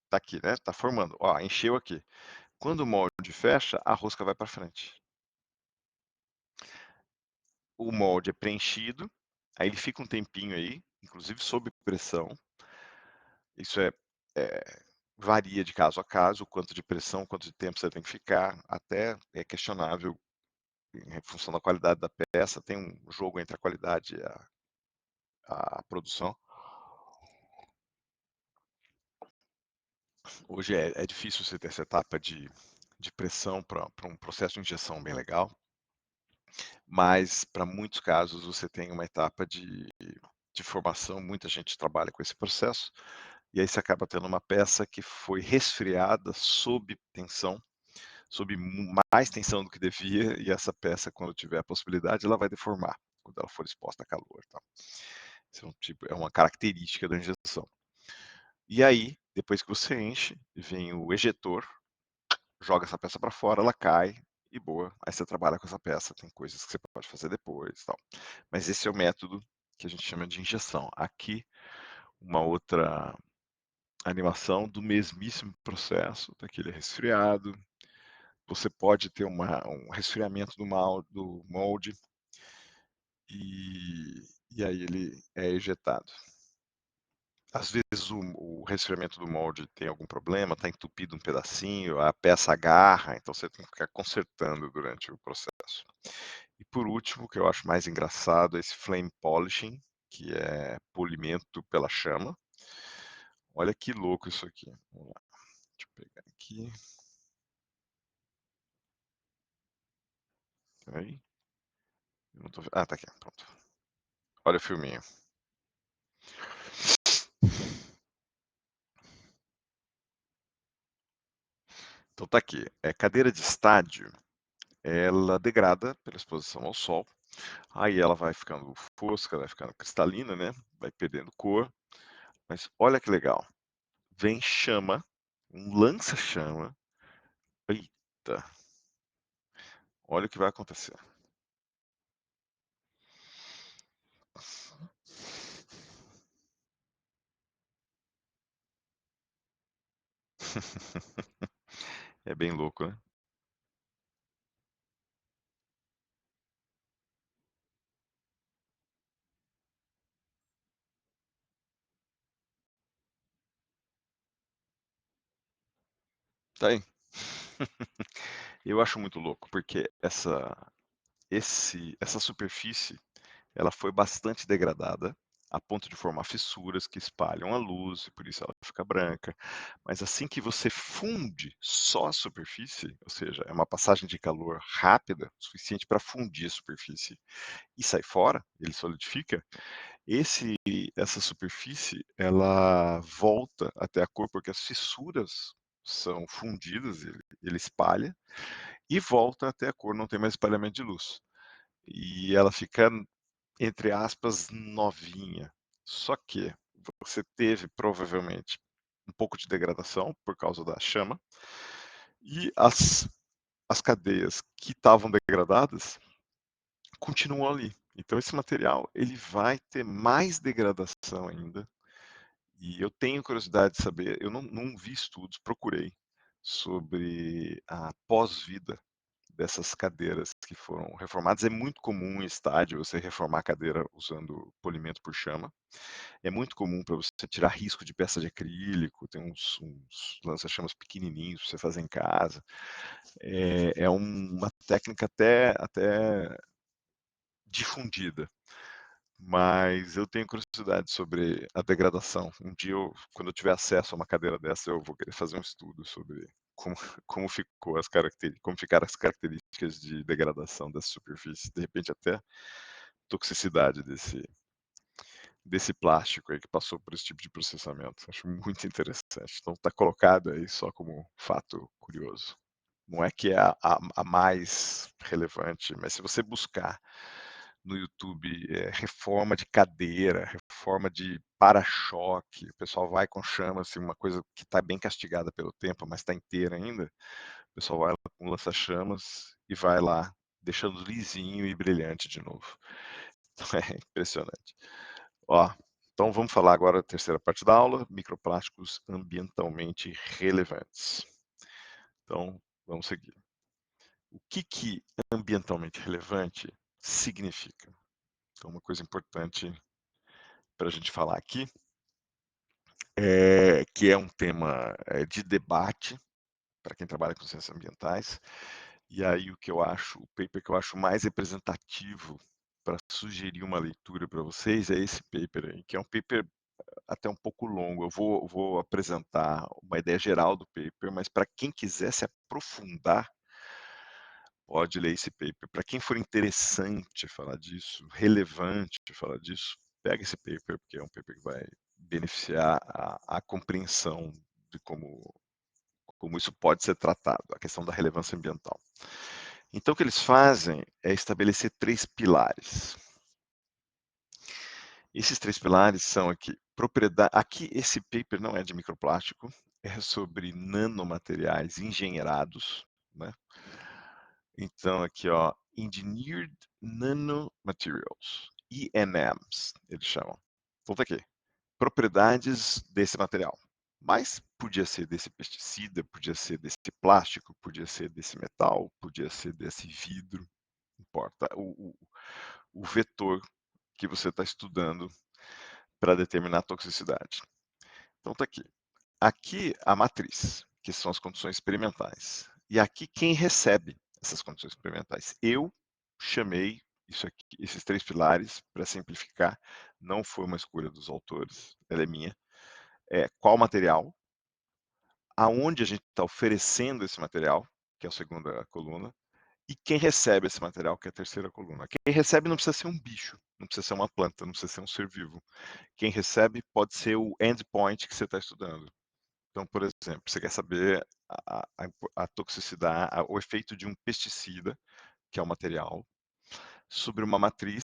tá aqui, né? Tá formando, ó, encheu aqui. Quando o molde fecha, a rosca vai para frente. O molde é preenchido, aí ele fica um tempinho aí, inclusive sob pressão. Isso varia de caso a caso, o quanto de pressão, quanto de tempo você tem que ficar, até é questionável em função da qualidade da peça, tem um jogo entre a qualidade e a produção. Hoje é difícil você ter essa etapa de pressão para um processo de injeção bem legal, mas para muitos casos você tem uma etapa de formação, muita gente trabalha com esse processo, e aí você acaba tendo uma peça que foi resfriada sob tensão, sob mais tensão do que devia, e essa peça, quando tiver a possibilidade, ela vai deformar, quando ela for exposta a calor. Tá? Isso é uma característica da injeção. E aí, depois que você enche, vem o ejetor, joga essa peça para fora, ela cai e boa. Aí você trabalha com essa peça, tem coisas que você pode fazer depois, tal. Mas esse é o método que a gente chama de injeção. Aqui, uma outra animação do mesmíssimo processo, daquele resfriado. Você pode ter um resfriamento do molde e aí ele é ejetado. Às vezes o resfriamento do molde tem algum problema, está entupido um pedacinho, a peça agarra, então você tem que ficar consertando durante o processo. E por último, o que eu acho mais engraçado é esse flame polishing, que é polimento pela chama. Olha que louco isso aqui. Vamos lá, deixa eu pegar aqui. Peraí. Eu não tô... Ah, tá aqui, pronto. Olha o filminho. Então tá aqui. Cadeira de estádio, ela degrada pela exposição ao sol. Aí ela vai ficando fosca, vai ficando cristalina, né? Vai perdendo cor. Mas olha que legal. Vem chama, um lança-chama. Eita, olha o que vai acontecer. É bem louco, né? Tá aí. Eu acho muito louco, porque essa superfície, ela foi bastante degradada a ponto de formar fissuras que espalham a luz e por isso ela fica branca. Mas assim que você funde só a superfície, ou seja, é uma passagem de calor rápida, suficiente para fundir a superfície e sair fora, ele solidifica, esse essa superfície, ela volta até a cor, porque as fissuras são fundidas, ele espalha, e volta até a cor, não tem mais espalhamento de luz. E ela fica, entre aspas, "novinha". Só que você teve, provavelmente, um pouco de degradação por causa da chama, e as cadeias que estavam degradadas continuam ali. Então esse material, ele vai ter mais degradação ainda. E eu tenho curiosidade de saber, eu não vi estudos, procurei, sobre a pós-vida dessas cadeiras que foram reformadas. É muito comum em estádio você reformar a cadeira usando polimento por chama. É muito comum para você tirar risco de peça de acrílico, tem uns lança-chamas pequenininhos para você fazer em casa. É uma técnica até difundida. Mas eu tenho curiosidade sobre a degradação. Um dia, quando eu tiver acesso a uma cadeira dessa, eu vou querer fazer um estudo sobre como, como ficaram as características de degradação dessa superfície, de repente até toxicidade desse plástico aí que passou por esse tipo de processamento. Acho muito interessante. Então está colocado aí só como fato curioso. Não é que é a mais relevante, mas se você buscar no YouTube, reforma de cadeira, reforma de para-choque, o pessoal vai com chama, assim, uma coisa que está bem castigada pelo tempo, mas está inteira ainda, o pessoal vai lá com lança-chamas e vai lá, deixando lisinho e brilhante de novo. Então é impressionante. Ó, então vamos falar agora da terceira parte da aula, microplásticos ambientalmente relevantes. Então, vamos seguir. O que ambientalmente relevante significa? Então, uma coisa importante para a gente falar aqui, que é um tema de debate para quem trabalha com ciências ambientais. E aí o paper que eu acho mais representativo para sugerir uma leitura para vocês é esse paper aí, que é um paper até um pouco longo. Eu vou apresentar uma ideia geral do paper, mas para quem quiser se aprofundar, pode ler esse paper. Para quem for interessante falar disso, relevante falar disso, pega esse paper, porque é um paper que vai beneficiar a compreensão de como isso pode ser tratado, a questão da relevância ambiental. Então, o que eles fazem é estabelecer 3 pilares. Esses 3 pilares são aqui, aqui esse paper não é de microplástico, é sobre nanomateriais engenheirados, né? Então aqui, ó, Engineered Nanomaterials, ENMs, eles chamam. Então tá aqui, propriedades desse material. Mas podia ser desse pesticida, podia ser desse plástico, podia ser desse metal, podia ser desse vidro, não importa o vetor que você está estudando para determinar a toxicidade. Então tá aqui. Aqui a matriz, que são as condições experimentais. E aqui quem recebe essas condições experimentais. Eu chamei isso aqui, esses 3 pilares, para simplificar, não foi uma escolha dos autores, ela é minha. Qual material, aonde a gente está oferecendo esse material, que é a segunda coluna, e quem recebe esse material, que é a terceira coluna. Quem recebe não precisa ser um bicho, não precisa ser uma planta, não precisa ser um ser vivo. Quem recebe pode ser o endpoint que você está estudando. Então, por exemplo, você quer saber a toxicidade, o efeito de um pesticida, que é o material, sobre uma matriz,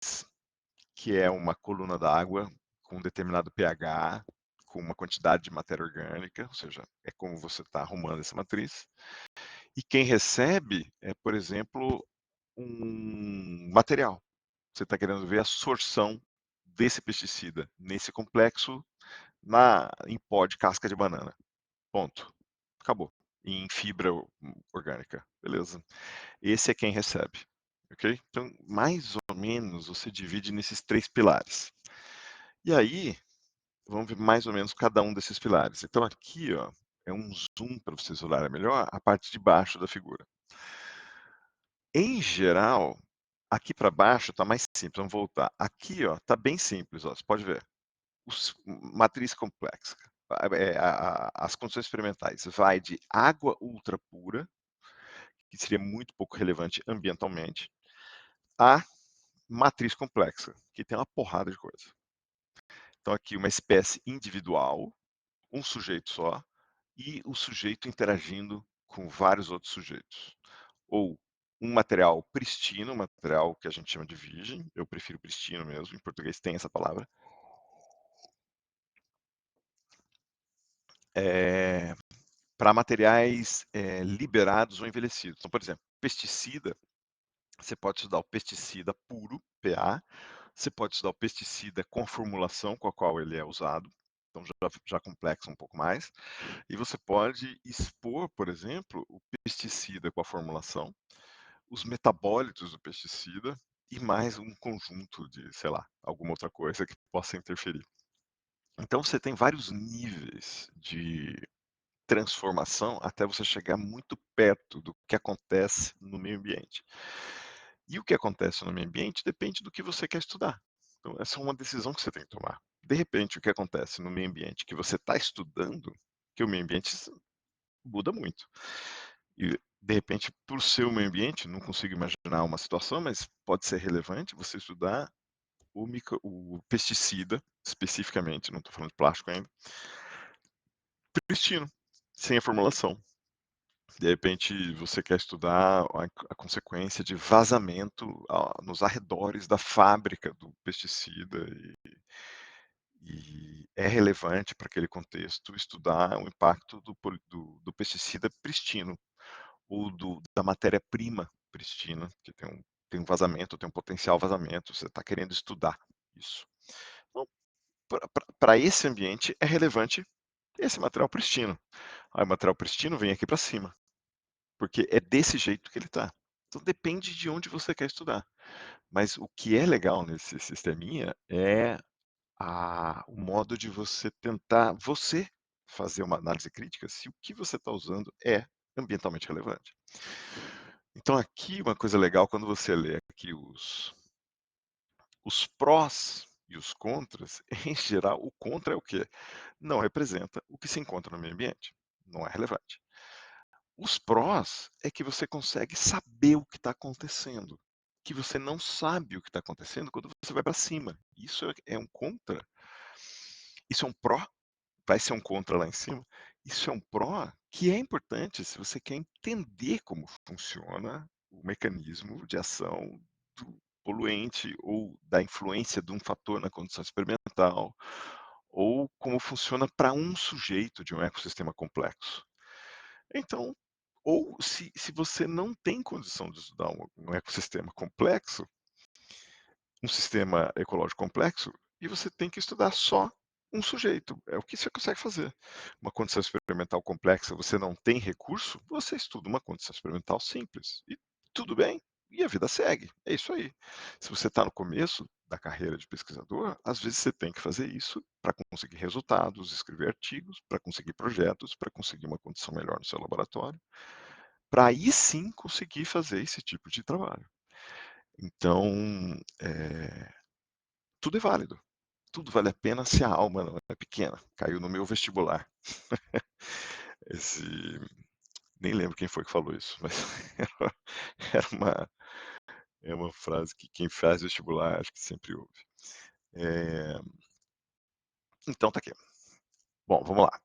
que é uma coluna d'água com um determinado pH, com uma quantidade de matéria orgânica, ou seja, é como você está arrumando essa matriz. E quem recebe é, por exemplo, um material. Você está querendo ver a sorção desse pesticida nesse complexo em pó de casca de banana. Ponto. Acabou. Em fibra orgânica. Beleza. Esse é quem recebe. Ok? Então, mais ou menos, você divide nesses 3 pilares. E aí, vamos ver mais ou menos cada um desses pilares. Então, aqui, ó, é um zoom para vocês olharem melhor a parte de baixo da figura. Em geral, aqui para baixo está mais simples. Vamos voltar. Aqui, ó, está bem simples. Ó, você pode ver. matriz complexa, as condições experimentais vai de água ultra pura, que seria muito pouco relevante ambientalmente, a matriz complexa, que tem uma porrada de coisa. Então aqui uma espécie individual, um sujeito só, e o sujeito interagindo com vários outros sujeitos. Ou um material pristino, um material que a gente chama de virgem, eu prefiro pristino mesmo, em português tem essa palavra, para materiais liberados ou envelhecidos. Então, por exemplo, pesticida, você pode estudar o pesticida puro, PA, você pode estudar o pesticida com a formulação com a qual ele é usado, então já complexa um pouco mais, e você pode expor, por exemplo, o pesticida com a formulação, os metabólitos do pesticida e mais um conjunto de, sei lá, alguma outra coisa que possa interferir. Então você tem vários níveis de transformação até você chegar muito perto do que acontece no meio ambiente. E o que acontece no meio ambiente depende do que você quer estudar. Então, essa é uma decisão que você tem que tomar. De repente, o que acontece no meio ambiente que você está estudando, que o meio ambiente muda muito. E, de repente, para o seu meio ambiente, não consigo imaginar uma situação, mas pode ser relevante você estudar o pesticida, especificamente, não estou falando de plástico ainda, pristino, sem a formulação. De repente, você quer estudar a consequência de vazamento nos arredores da fábrica do pesticida e é relevante para aquele contexto estudar o impacto do pesticida pristino ou da matéria-prima pristina, que tem um vazamento, tem um potencial vazamento, você está querendo estudar isso. Então, para esse ambiente é relevante esse material pristino. Aí o material pristino vem aqui para cima, porque é desse jeito que ele está. Então depende de onde você quer estudar. Mas o que é legal nesse sisteminha é o modo de você tentar, você fazer uma análise crítica se o que você está usando é ambientalmente relevante. Então aqui uma coisa legal quando você lê aqui os prós e os contras, em geral o contra é o quê? Não representa o que se encontra no meio ambiente, não é relevante. Os prós é que você consegue saber o que está acontecendo, que você não sabe o que está acontecendo quando você vai para cima. Isso é um contra. Isso é um pró, vai ser um contra lá em cima. Isso é um pró que é importante se você quer entender como funciona o mecanismo de ação do poluente ou da influência de um fator na condição experimental, ou como funciona para um sujeito de um ecossistema complexo. Então, ou se você não tem condição de estudar um ecossistema complexo, um sistema ecológico complexo, e você tem que estudar só um sujeito. É o que você consegue fazer. Uma condição experimental complexa, você não tem recurso, você estuda uma condição experimental simples. E tudo bem, e a vida segue. É isso aí. Se você está no começo da carreira de pesquisador, às vezes você tem que fazer isso para conseguir resultados, escrever artigos, para conseguir projetos, para conseguir uma condição melhor no seu laboratório, para aí sim conseguir fazer esse tipo de trabalho. Então, tudo é válido. Tudo vale a pena se a alma não é pequena. Caiu no meu vestibular. Esse, nem lembro quem foi que falou isso, mas era é uma frase que quem faz vestibular acho que sempre ouve. É, então tá aqui. Bom, vamos lá.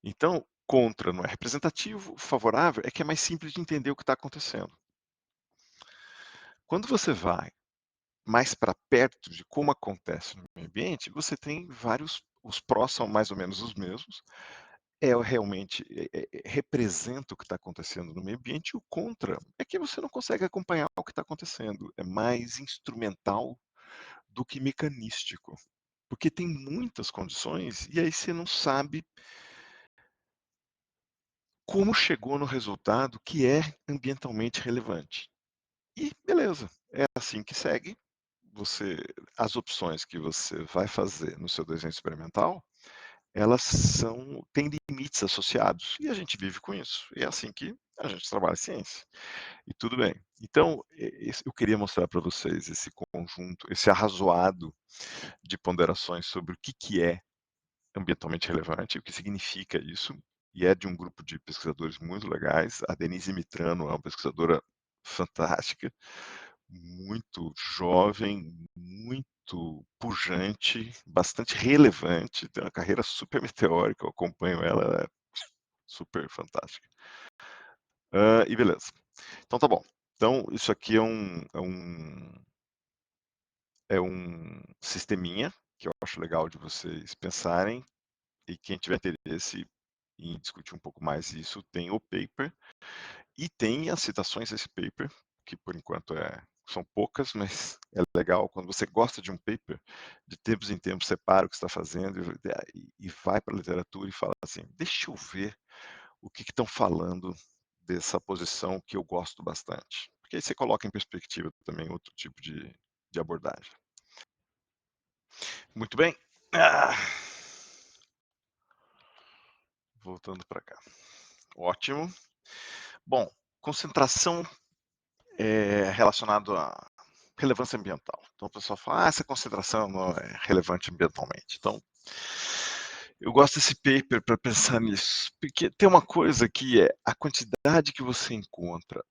Então, contra não é representativo, favorável é que é mais simples de entender o que está acontecendo. Quando você vai mais para perto de como acontece no meio ambiente, você tem vários, os prós são mais ou menos os mesmos, realmente representa o que está acontecendo no meio ambiente, e o contra é que você não consegue acompanhar o que está acontecendo, é mais instrumental do que mecanístico, porque tem muitas condições e aí você não sabe como chegou no resultado que é ambientalmente relevante. E beleza, é assim que segue. Você, as opções que você vai fazer no seu desenho experimental elas têm limites associados, e a gente vive com isso. E é assim que a gente trabalha ciência, e tudo bem. Então, eu queria mostrar para vocês esse conjunto, esse arrazoado de ponderações sobre o que que é ambientalmente relevante, o que significa isso, e é de um grupo de pesquisadores muito legais. A Denise Mitrano é uma pesquisadora fantástica, muito jovem, muito pujante, bastante relevante, tem uma carreira super meteórica, eu acompanho ela, ela é super fantástica. E beleza. Então tá bom. Então isso aqui é um sisteminha que eu acho legal de vocês pensarem, e quem tiver interesse em discutir um pouco mais isso, tem o paper e tem as citações desse paper, que por enquanto são poucas, mas é legal quando você gosta de um paper, de tempos em tempos separa o que está fazendo e vai para a literatura e fala assim, deixa eu ver o que estão falando dessa posição que eu gosto bastante. Porque aí você coloca em perspectiva também outro tipo de abordagem. Muito bem. Ah, voltando para cá. Ótimo. Bom, concentração relacionado à relevância ambiental. Então o pessoal fala, essa concentração não é relevante ambientalmente. Então, eu gosto desse paper para pensar nisso, porque tem uma coisa que é a quantidade que você encontra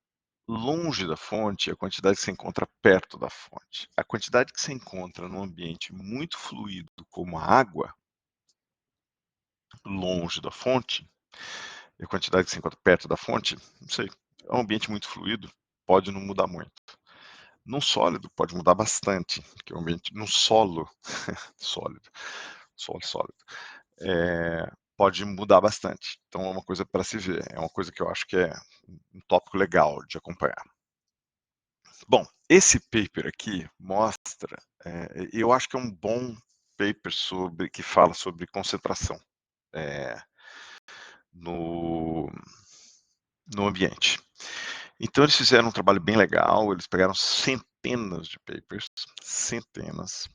longe da fonte e a quantidade que você encontra perto da fonte. A quantidade que você encontra num ambiente muito fluido como a água, longe da fonte, e a quantidade que você encontra perto da fonte, não sei, é um ambiente muito fluido, pode não mudar muito. Num sólido pode mudar bastante, porque o ambiente num solo sólido, solo sólido, pode mudar bastante. Então é uma coisa para se ver, é uma coisa que eu acho que é um tópico legal de acompanhar. Bom, esse paper aqui mostra, eu acho que é um bom paper que fala sobre concentração no, no ambiente. Então eles fizeram um trabalho bem legal, eles pegaram centenas de papers, centenas,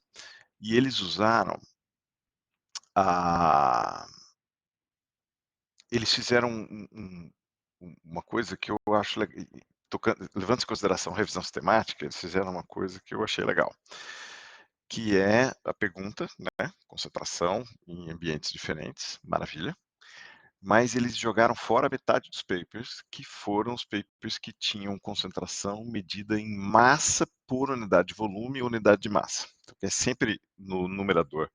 e eles usaram a eles fizeram uma coisa que eu acho legal, levando em consideração a revisão sistemática, eles fizeram uma coisa que eu achei legal, que é a pergunta, né, concentração em ambientes diferentes, maravilha, mas eles jogaram fora metade dos papers, que foram os papers que tinham concentração medida em massa por unidade de volume e unidade de massa. Então, é sempre no numerador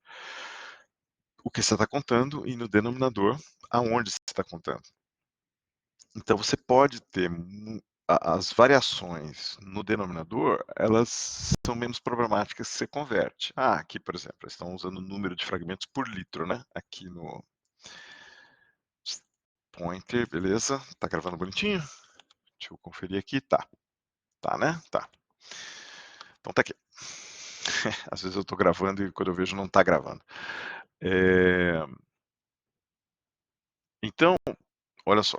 o que você está contando e no denominador aonde você está contando. Então você pode ter as variações no denominador, elas são menos problemáticas se você converte. Aqui, por exemplo, eles estão usando o número de fragmentos por litro, né? Aqui no pointer, beleza? Tá gravando bonitinho? Deixa eu conferir aqui, tá. Tá, né? Tá. Então tá aqui. Às vezes eu tô gravando e quando eu vejo não tá gravando. Então, olha só.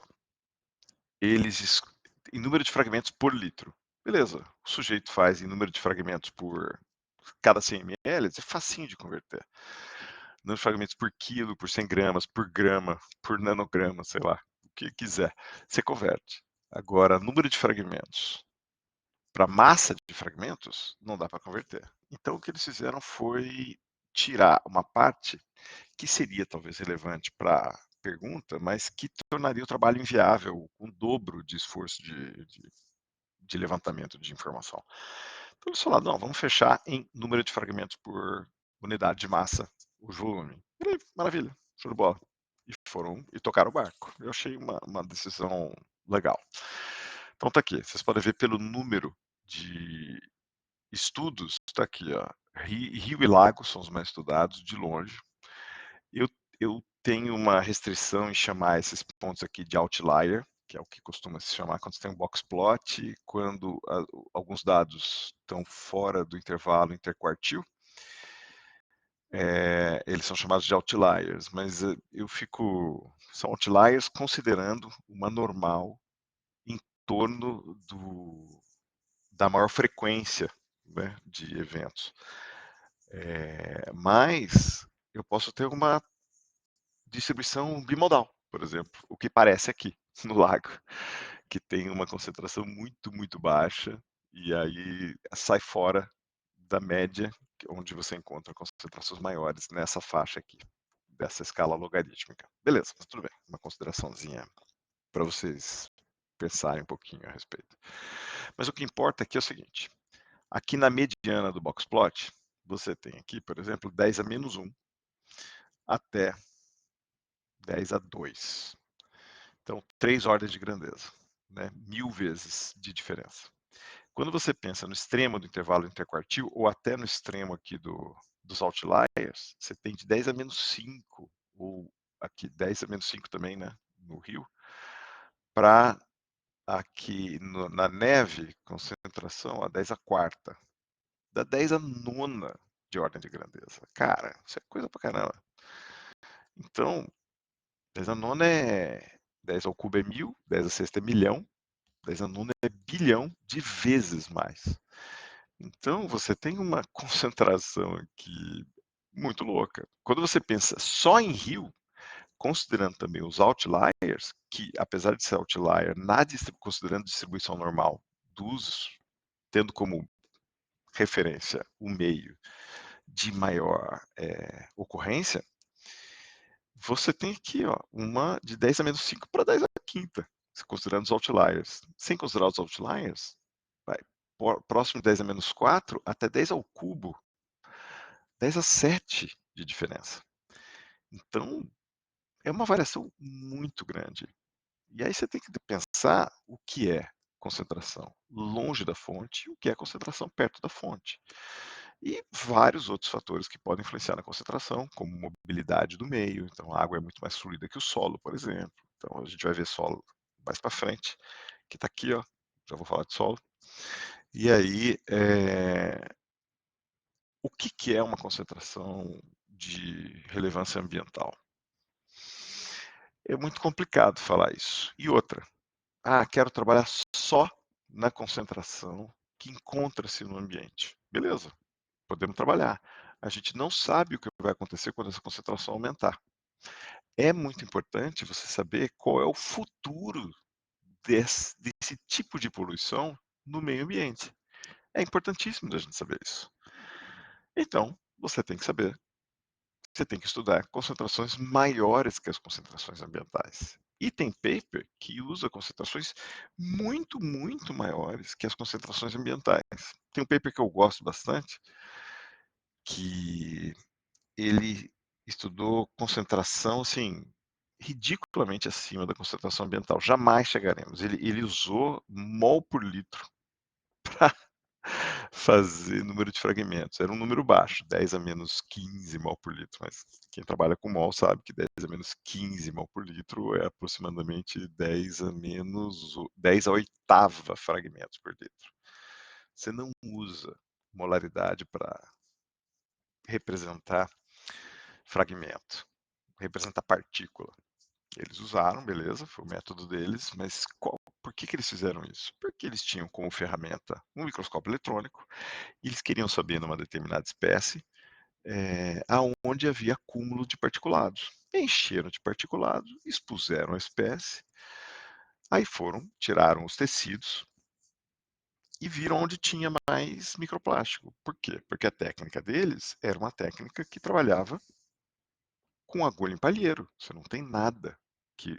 Eles em número de fragmentos por litro. Beleza, o sujeito faz em número de fragmentos por cada 100 ml, é facinho de converter. Número de fragmentos por quilo, por 100 gramas, por grama, por nanograma, sei lá, o que quiser, você converte. Agora, número de fragmentos para massa de fragmentos, não dá para converter. Então, o que eles fizeram foi tirar uma parte que seria talvez relevante para a pergunta, mas que tornaria o trabalho inviável, um dobro de esforço de levantamento de informação. Então eles falaram, não, vamos fechar em número de fragmentos por unidade de massa, o volume. E aí, maravilha, show de bola. E foram e tocaram o barco. Eu achei uma decisão legal. Então tá aqui, vocês podem ver pelo número de estudos, está aqui, ó. Rio e lago são os mais estudados, de longe. Eu, eu tenho uma restrição em chamar esses pontos aqui de outlier, que é o que costuma se chamar quando você tem um box plot, quando alguns dados estão fora do intervalo interquartil, eles são chamados de outliers, mas são outliers considerando uma normal em torno da maior frequência, né, de eventos. Mas eu posso ter uma distribuição bimodal, por exemplo, o que parece aqui no lago, que tem uma concentração muito, muito baixa, e aí sai fora da média, onde você encontra concentrações maiores nessa faixa aqui, dessa escala logarítmica. Beleza, mas tudo bem, uma consideraçãozinha para vocês pensarem um pouquinho a respeito. Mas o que importa aqui é o seguinte: aqui na mediana do boxplot, você tem aqui, por exemplo, 10 a menos 1 até 10 a 2. Então, 3 ordens de grandeza, né? 1000 vezes de diferença. Quando você pensa no extremo do intervalo interquartil, ou até no extremo aqui dos outliers, você tem de 10 a menos 5, ou aqui 10 a menos 5 também, né? No Rio, para aqui na neve, concentração a 10 a quarta, dá 10 a nona de ordem de grandeza. Cara, isso é coisa pra caramba. Então, 10 a nona é 10 ao cubo é 1000, 10 a sexta é milhão, 10 a nona é bilhão de vezes mais. Então, você tem uma concentração aqui muito louca. Quando você pensa só em Rio, considerando também os outliers, que apesar de ser outlier, considerando distribuição normal dos, tendo como referência o meio de maior ocorrência, você tem aqui ó, uma de 10 a menos 5 para 10 a quinta, considerando os outliers. Sem considerar os outliers, vai próximo de 10 a menos 4 até 10 ao cubo, 10 a 7 de diferença. Então, é uma variação muito grande. E aí você tem que pensar o que é concentração longe da fonte e o que é concentração perto da fonte. E vários outros fatores que podem influenciar na concentração, como mobilidade do meio. Então, a água é muito mais fluida que o solo, por exemplo. Então, a gente vai ver solo mais para frente, que está aqui, ó. Já vou falar de solo. E aí, o que é uma concentração de relevância ambiental? É muito complicado falar isso. E outra, quero trabalhar só na concentração que encontra-se no ambiente. Beleza, podemos trabalhar. A gente não sabe o que vai acontecer quando essa concentração aumentar. É muito importante você saber qual é o futuro desse tipo de poluição no meio ambiente. É importantíssimo a gente saber isso. Então, você tem que saber, você tem que estudar concentrações maiores que as concentrações ambientais. E tem paper que usa concentrações muito, muito maiores que as concentrações ambientais. Tem um paper que eu gosto bastante, que ele estudou concentração, assim, ridiculamente acima da concentração ambiental. Jamais chegaremos. Ele usou mol por litro para fazer número de fragmentos. Era um número baixo, 10 a menos 15 mol por litro, mas quem trabalha com mol sabe que 10 a menos 15 mol por litro é aproximadamente 10 a oitava fragmentos por litro. Você não usa molaridade para representar fragmento, representar partícula. Eles usaram, beleza, foi o método deles, mas por que eles fizeram isso? Porque eles tinham como ferramenta um microscópio eletrônico e eles queriam saber numa determinada espécie aonde havia acúmulo de particulados. Encheram de particulados, expuseram a espécie, aí tiraram os tecidos e viram onde tinha mais microplástico. Por quê? Porque a técnica deles era uma técnica que trabalhava com agulha em palheiro. Você não tem nada que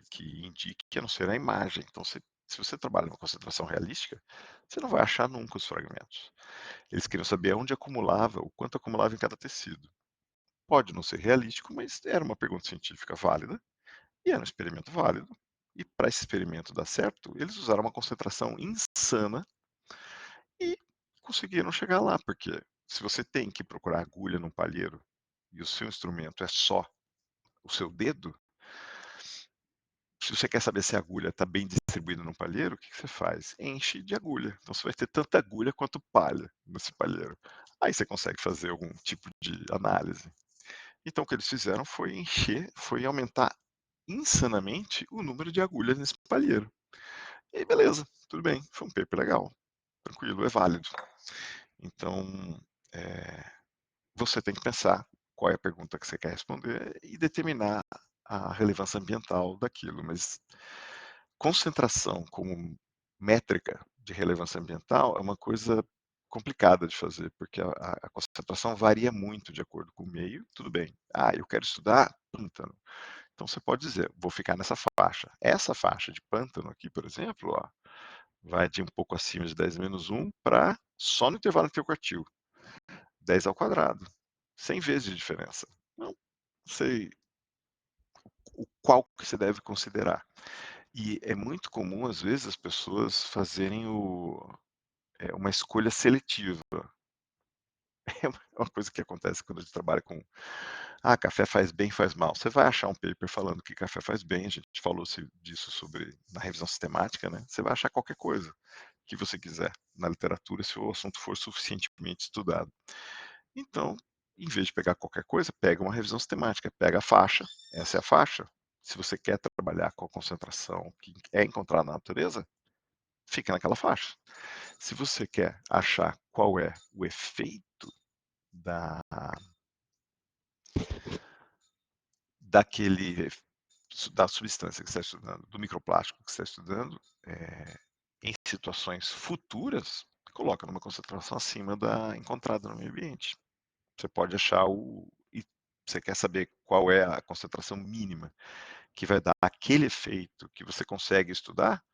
indique a não ser a imagem. Então, se você trabalha numa concentração realística, você não vai achar nunca os fragmentos. Eles queriam saber onde acumulava, o quanto acumulava em cada tecido. Pode não ser realístico, mas era uma pergunta científica válida e era um experimento válido. E para esse experimento dar certo, eles usaram uma concentração insana e conseguiram chegar lá, porque se você tem que procurar agulha num palheiro e o seu instrumento é só o seu dedo, se você quer saber se a agulha está bem distribuída no palheiro, o que você faz? Enche de agulha. Então você vai ter tanta agulha quanto palha nesse palheiro. Aí você consegue fazer algum tipo de análise. Então o que eles fizeram foi foi aumentar insanamente o número de agulhas nesse palheiro. E aí, beleza, tudo bem, foi um paper legal, tranquilo, é válido. Então, você tem que pensar qual é a pergunta que você quer responder e determinar a relevância ambiental daquilo, mas concentração como métrica de relevância ambiental é uma coisa complicada de fazer, porque a concentração varia muito de acordo com o meio. Tudo bem, eu quero estudar pântano, então você pode dizer, vou ficar nessa faixa. Essa faixa de pântano aqui, por exemplo, ó, vai de um pouco acima de 10 - 1 para só no intervalo interquartil, 10 ao quadrado, 100 vezes de diferença. Não sei o qual que você deve considerar. E é muito comum, às vezes, as pessoas fazerem uma escolha seletiva. É uma coisa que acontece quando a gente trabalha com, café faz bem, faz mal. Você vai achar um paper falando que café faz bem, a gente falou disso sobre na revisão sistemática, né? Você vai achar qualquer coisa que você quiser na literatura, se o assunto for suficientemente estudado. Então, em vez de pegar qualquer coisa, pega uma revisão sistemática, pega a faixa, essa é a faixa. Se você quer trabalhar com a concentração que é encontrada na natureza, fica naquela faixa. Se você quer achar qual é o efeito da, daquele, da substância que você está estudando, do microplástico que você está estudando, em situações futuras, coloca numa concentração acima da encontrada no meio ambiente. Você pode achar e você quer saber qual é a concentração mínima que vai dar aquele efeito que você consegue estudar,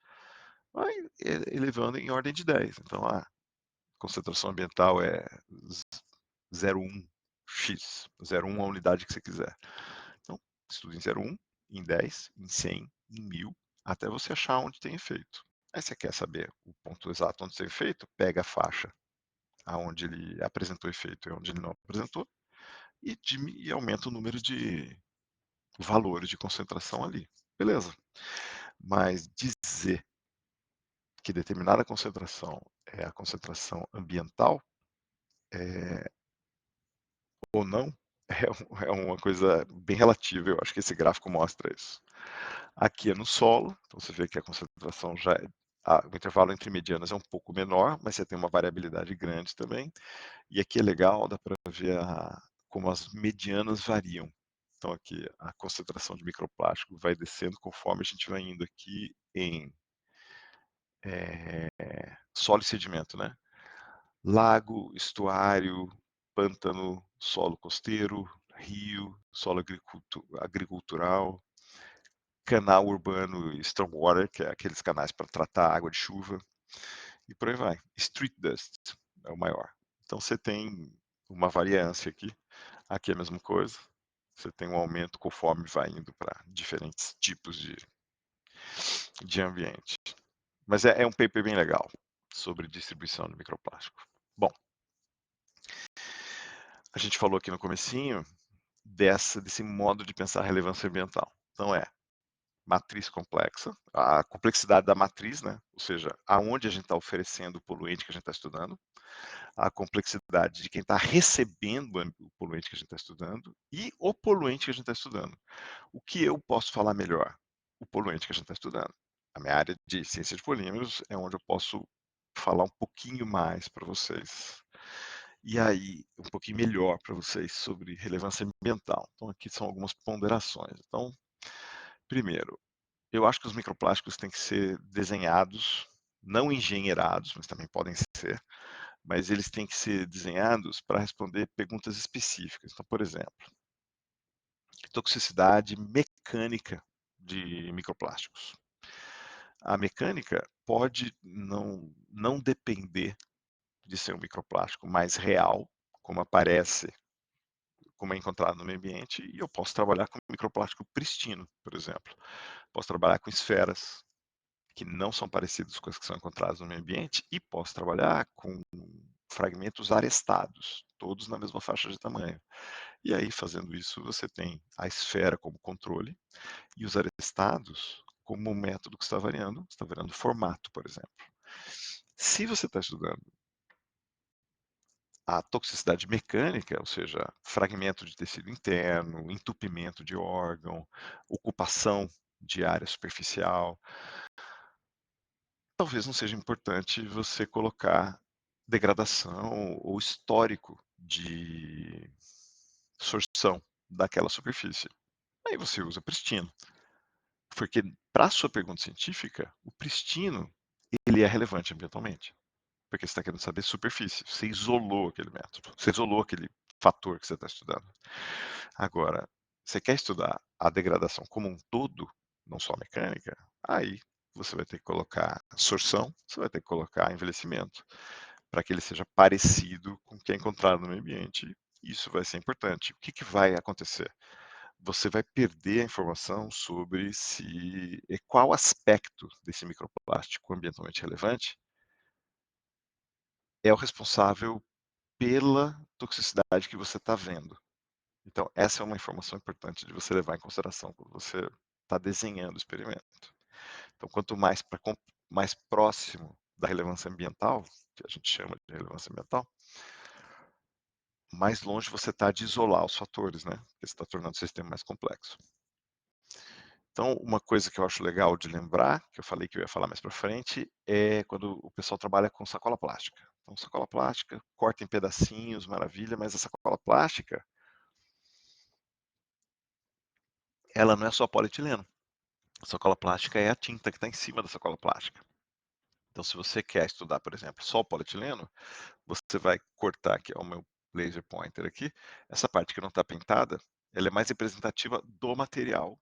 vai elevando em ordem de 10. Então, a concentração ambiental é 0,1x, 0,1 a unidade que você quiser. Então, estuda em 0,1, em 10, em 100, em 1000, até você achar onde tem efeito. Aí você quer saber o ponto exato onde tem efeito, pega a faixa aonde ele apresentou efeito e onde ele não apresentou, e aumenta o número de valores de concentração ali. Beleza. Mas dizer que determinada concentração é a concentração ambiental, ou não, é uma coisa bem relativa. Eu acho que esse gráfico mostra isso. Aqui é no solo, então você vê que a concentração o intervalo entre medianas é um pouco menor, mas você tem uma variabilidade grande também. E aqui é legal, dá para ver como as medianas variam. Então aqui a concentração de microplástico vai descendo conforme a gente vai indo aqui em solo e sedimento, né? Lago, estuário, pântano, solo costeiro, rio, solo agricultural, canal urbano e stormwater, que é aqueles canais para tratar água de chuva, e por aí vai. Street dust é o maior. Então você tem uma variância aqui. Aqui é a mesma coisa. Você tem um aumento conforme vai indo para diferentes tipos de ambiente. Mas é um paper bem legal sobre distribuição de microplástico. Bom, a gente falou aqui no comecinho desse modo de pensar a relevância ambiental. Então matriz complexa, a complexidade da matriz, né? Ou seja, aonde a gente está oferecendo o poluente que a gente está estudando, a complexidade de quem está recebendo o poluente que a gente está estudando e o poluente que a gente está estudando. O que eu posso falar melhor? O poluente que a gente está estudando. A minha área de ciência de polímeros é onde eu posso falar um pouquinho mais para vocês. E aí, um pouquinho melhor para vocês sobre relevância ambiental. Então, aqui são algumas ponderações. Então, primeiro, eu acho que os microplásticos têm que ser desenhados, não engenheirados, mas também podem ser, mas eles têm que ser desenhados para responder perguntas específicas. Então, por exemplo, toxicidade mecânica de microplásticos. A mecânica pode não depender de ser um microplástico mais real, como aparece, como é encontrado no meio ambiente, e eu posso trabalhar com microplástico pristino, por exemplo. Posso trabalhar com esferas que não são parecidas com as que são encontradas no meio ambiente, e posso trabalhar com fragmentos arestados, todos na mesma faixa de tamanho. E aí, fazendo isso, você tem a esfera como controle e os arestados como um método que está variando o formato, por exemplo. Se você está estudando a toxicidade mecânica, ou seja, fragmento de tecido interno, entupimento de órgão, ocupação de área superficial, talvez não seja importante você colocar degradação ou histórico de sorção daquela superfície. Aí você usa pristino, porque para a sua pergunta científica, o pristino, ele é relevante ambientalmente, porque você está querendo saber superfície, você isolou aquele método, você isolou aquele fator que você está estudando. Agora, você quer estudar a degradação como um todo, não só a mecânica, aí você vai ter que colocar sorção, você vai ter que colocar envelhecimento, para que ele seja parecido com o que é encontrado no meio ambiente. Isso vai ser importante. O que, que vai acontecer? Você vai perder a informação sobre se qual aspecto desse microplástico ambientalmente relevante é o responsável pela toxicidade que você está vendo. Então, essa é uma informação importante de você levar em consideração quando você está desenhando o experimento. Então, quanto mais, mais próximo da relevância ambiental, que a gente chama de relevância ambiental, mais longe você está de isolar os fatores, né? Porque você está tornando o sistema mais complexo. Então, uma coisa que eu acho legal de lembrar, que eu falei que eu ia falar mais para frente, é quando o pessoal trabalha com sacola plástica. Então, sacola plástica, corta em pedacinhos, maravilha, mas a sacola plástica, ela não é só polietileno. A sacola plástica é a tinta que está em cima da sacola plástica. Então, se você quer estudar, por exemplo, só o polietileno, você vai cortar aqui, ó, o meu laser pointer aqui, essa parte que não está pintada, ela é mais representativa do material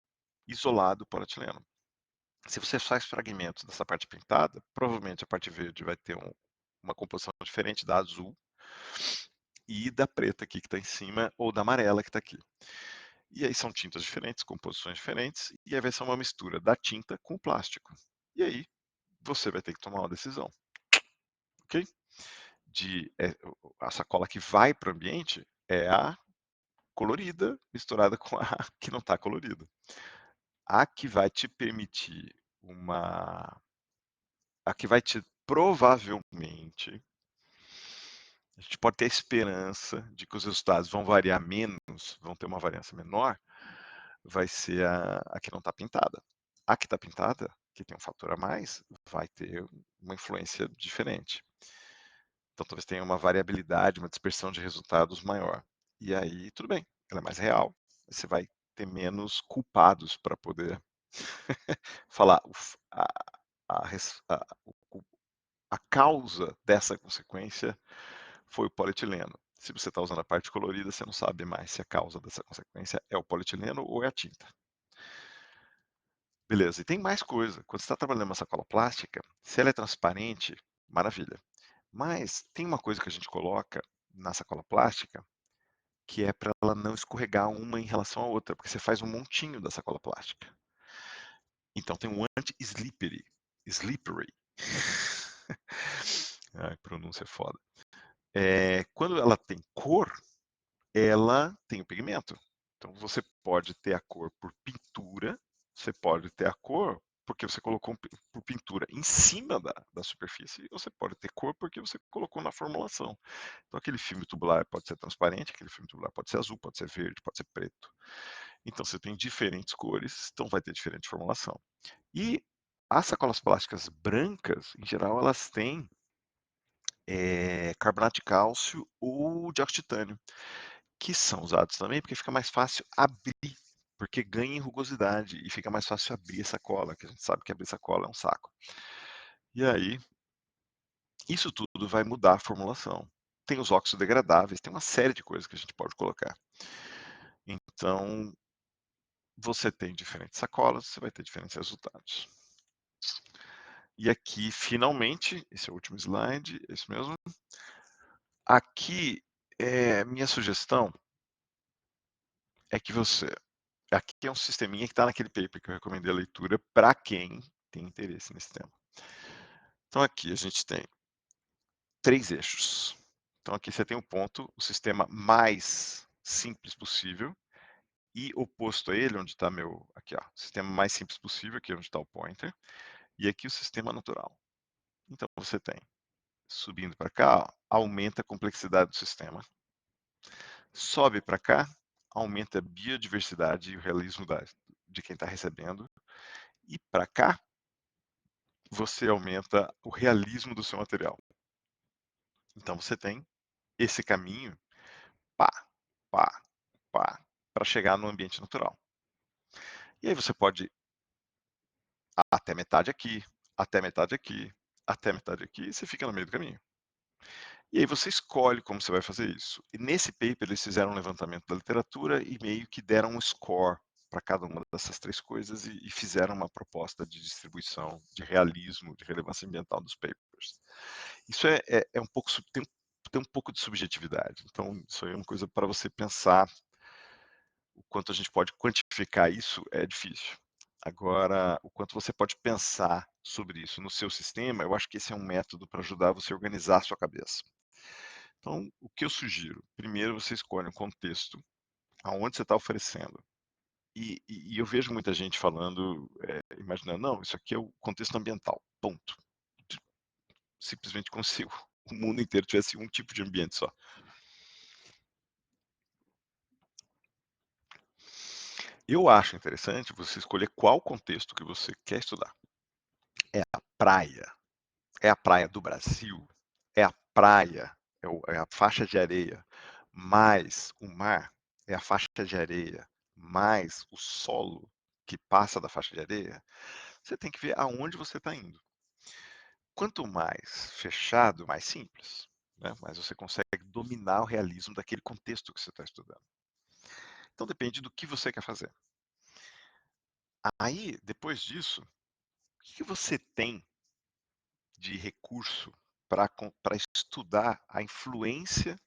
isolado polietileno. Se você faz fragmentos dessa parte pintada, provavelmente a parte verde vai ter uma composição diferente da azul e da preta aqui que está em cima, ou da amarela que está aqui. E aí são tintas diferentes, composições diferentes, e aí vai ser uma mistura da tinta com o plástico. E aí você vai ter que tomar uma decisão, ok? A sacola que vai para o ambiente é a colorida misturada com a que não está colorida. A que vai te permitir uma. A que vai te provavelmente. A gente pode ter esperança de que os resultados vão variar menos, vão ter uma variância menor, vai ser a que não está pintada. A que está pintada, que tem um fator a mais, vai ter uma influência diferente. Então, talvez tenha uma variabilidade, uma dispersão de resultados maior. E aí, tudo bem, ela é mais real. Você vai ter menos culpados para poder falar o- a causa dessa consequência foi o polietileno. Se você está usando a parte colorida, você não sabe mais se a causa dessa consequência é o polietileno ou é a tinta. Beleza, e tem mais coisa. Quando você está trabalhando uma sacola plástica, se ela é transparente, maravilha. Mas tem uma coisa que a gente coloca na sacola plástica que é para ela não escorregar uma em relação à outra, porque você faz um montinho da sacola plástica. Então tem um anti-slippery. Slippery. Ai, pronúncia é foda. Quando ela tem cor, ela tem o pigmento. Então você pode ter a cor por pintura, você pode ter a cor porque você colocou por pintura em cima da superfície, e você pode ter cor porque você colocou na formulação. Então aquele filme tubular pode ser transparente, aquele filme tubular pode ser azul, pode ser verde, pode ser preto. Então você tem diferentes cores, então vai ter diferente formulação. E as sacolas plásticas brancas, em geral, elas têm carbonato de cálcio ou dióxido de titânio, que são usados também porque fica mais fácil abrir, porque ganha em rugosidade e fica mais fácil abrir essa cola, que a gente sabe que abrir essa cola é um saco. E aí, isso tudo vai mudar a formulação. Tem os óxidos degradáveis, tem uma série de coisas que a gente pode colocar. Então, você tem diferentes sacolas, você vai ter diferentes resultados. E aqui, finalmente, esse é o último slide, é isso mesmo. Aqui, minha sugestão é que você. Aqui é um sisteminha que está naquele paper que eu recomendei a leitura para quem tem interesse nesse tema. Então, aqui a gente tem 3 eixos. Então, aqui você tem um ponto, o sistema mais simples possível, e oposto a ele, onde está meu. Aqui, ó, sistema mais simples possível, aqui é onde está o pointer, e aqui o sistema natural. Então, você tem, subindo para cá, ó, aumenta a complexidade do sistema. Sobe para cá, aumenta a biodiversidade e o realismo de quem está recebendo. E para cá, você aumenta o realismo do seu material. Então você tem esse caminho, pá, pá, pá, para chegar no ambiente natural. E aí você pode até metade aqui, até metade aqui, até metade aqui, e você fica no meio do caminho. E aí você escolhe como você vai fazer isso. E nesse paper eles fizeram um levantamento da literatura e meio que deram um score para cada uma dessas 3 coisas e fizeram uma proposta de distribuição, de realismo, de relevância ambiental dos papers. Isso é um pouco tem um pouco de subjetividade, então isso aí é uma coisa para você pensar o quanto a gente pode quantificar isso é difícil. Agora, o quanto você pode pensar sobre isso no seu sistema, eu acho que esse é um método para ajudar você a organizar a sua cabeça. Então, o que eu sugiro? Primeiro, você escolhe um contexto aonde você está oferecendo. E eu vejo muita gente falando, imaginando, não, isso aqui é o contexto ambiental, ponto. Simplesmente como se o mundo inteiro tivesse um tipo de ambiente só. Eu acho interessante você escolher qual contexto que você quer estudar. É a praia? É a praia do Brasil? É a praia? É a faixa de areia mais o mar? É a faixa de areia mais o solo que passa da faixa de areia? Você tem que ver aonde você está indo. Quanto mais fechado, mais simples, né? Mais você consegue dominar o realismo daquele contexto que você está estudando. Então depende do que você quer fazer. Aí, depois disso, o que você tem de recurso para estudar a influência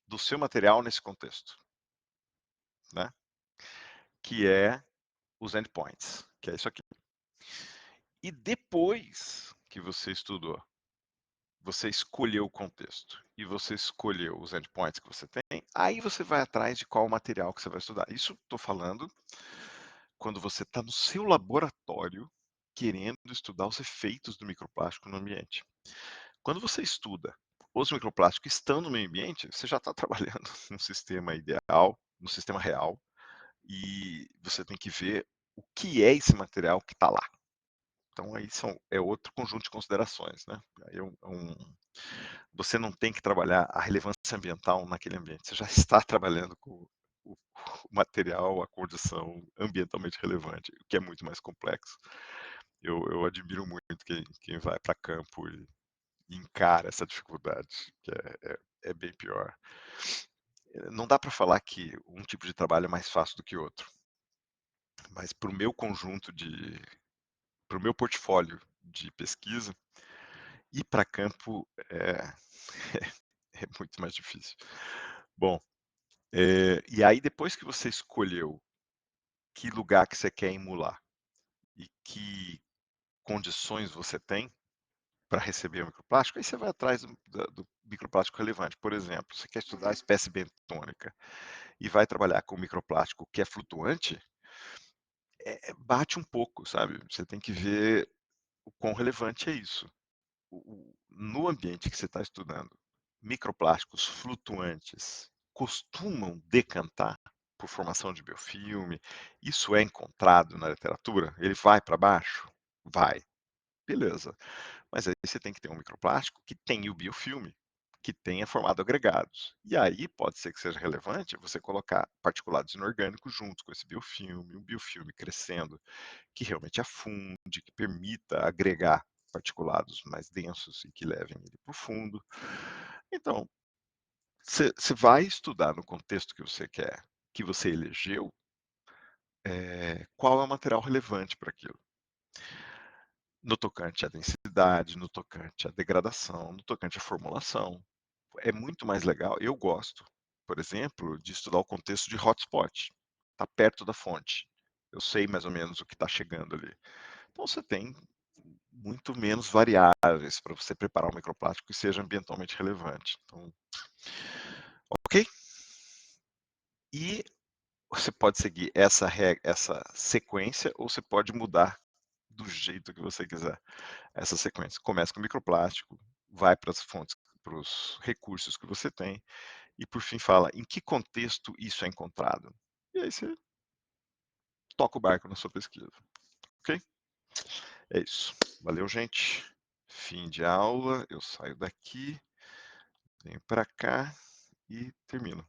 do seu material nesse contexto, né? Que é os endpoints, que é isso aqui. E depois que você estudou, você escolheu o contexto e você escolheu os endpoints que você tem, aí você vai atrás de qual material que você vai estudar. Isso estou falando quando você está no seu laboratório querendo estudar os efeitos do microplástico no ambiente. Quando você estuda os microplásticos que estão no meio ambiente, você já está trabalhando no sistema ideal, no sistema real, e você tem que ver o que é esse material que está lá. Então aí é outro conjunto de considerações, né? Aí você não tem que trabalhar a relevância ambiental naquele ambiente, você já está trabalhando com o, o material, a condição ambientalmente relevante, o que é muito mais complexo. Eu admiro muito quem vai para campo e encara essa dificuldade, que é bem pior. Não dá para falar que um tipo de trabalho é mais fácil do que outro, mas para o meu portfólio de pesquisa, ir para campo é muito mais difícil. Bom, e aí depois que você escolheu que lugar que você quer emular e que condições você tem para receber o microplástico, aí você vai atrás do microplástico relevante. Por exemplo, você quer estudar a espécie bentônica e vai trabalhar com microplástico que é flutuante, bate um pouco, sabe? Você tem que ver o quão relevante é isso. No ambiente que você está estudando, microplásticos flutuantes costumam decantar por formação de biofilme. Isso é encontrado na literatura? Ele vai para baixo? Vai. Beleza. Mas aí você tem que ter um microplástico que tenha o biofilme, que tenha formado agregados. E aí pode ser que seja relevante você colocar particulados inorgânicos juntos com esse biofilme, um biofilme crescendo, que realmente afunde, que permita agregar particulados mais densos e que levem ele para o fundo. Então, você vai estudar no contexto que você quer, que você elegeu, qual é o material relevante para aquilo. No tocante à densidade, no tocante à degradação, no tocante à formulação. É muito mais legal. Eu gosto, por exemplo, de estudar o contexto de hotspot. Está perto da fonte. Eu sei mais ou menos o que está chegando ali. Então você tem muito menos variáveis para você preparar um microplástico que seja ambientalmente relevante. Então, ok? E você pode seguir essa sequência ou você pode mudar do jeito que você quiser essa sequência. Começa com microplástico, vai para as fontes, para os recursos que você tem e por fim fala em que contexto isso é encontrado. E aí você toca o barco na sua pesquisa, ok? É isso. Valeu, gente. Fim de aula. Eu saio daqui, venho para cá e termino.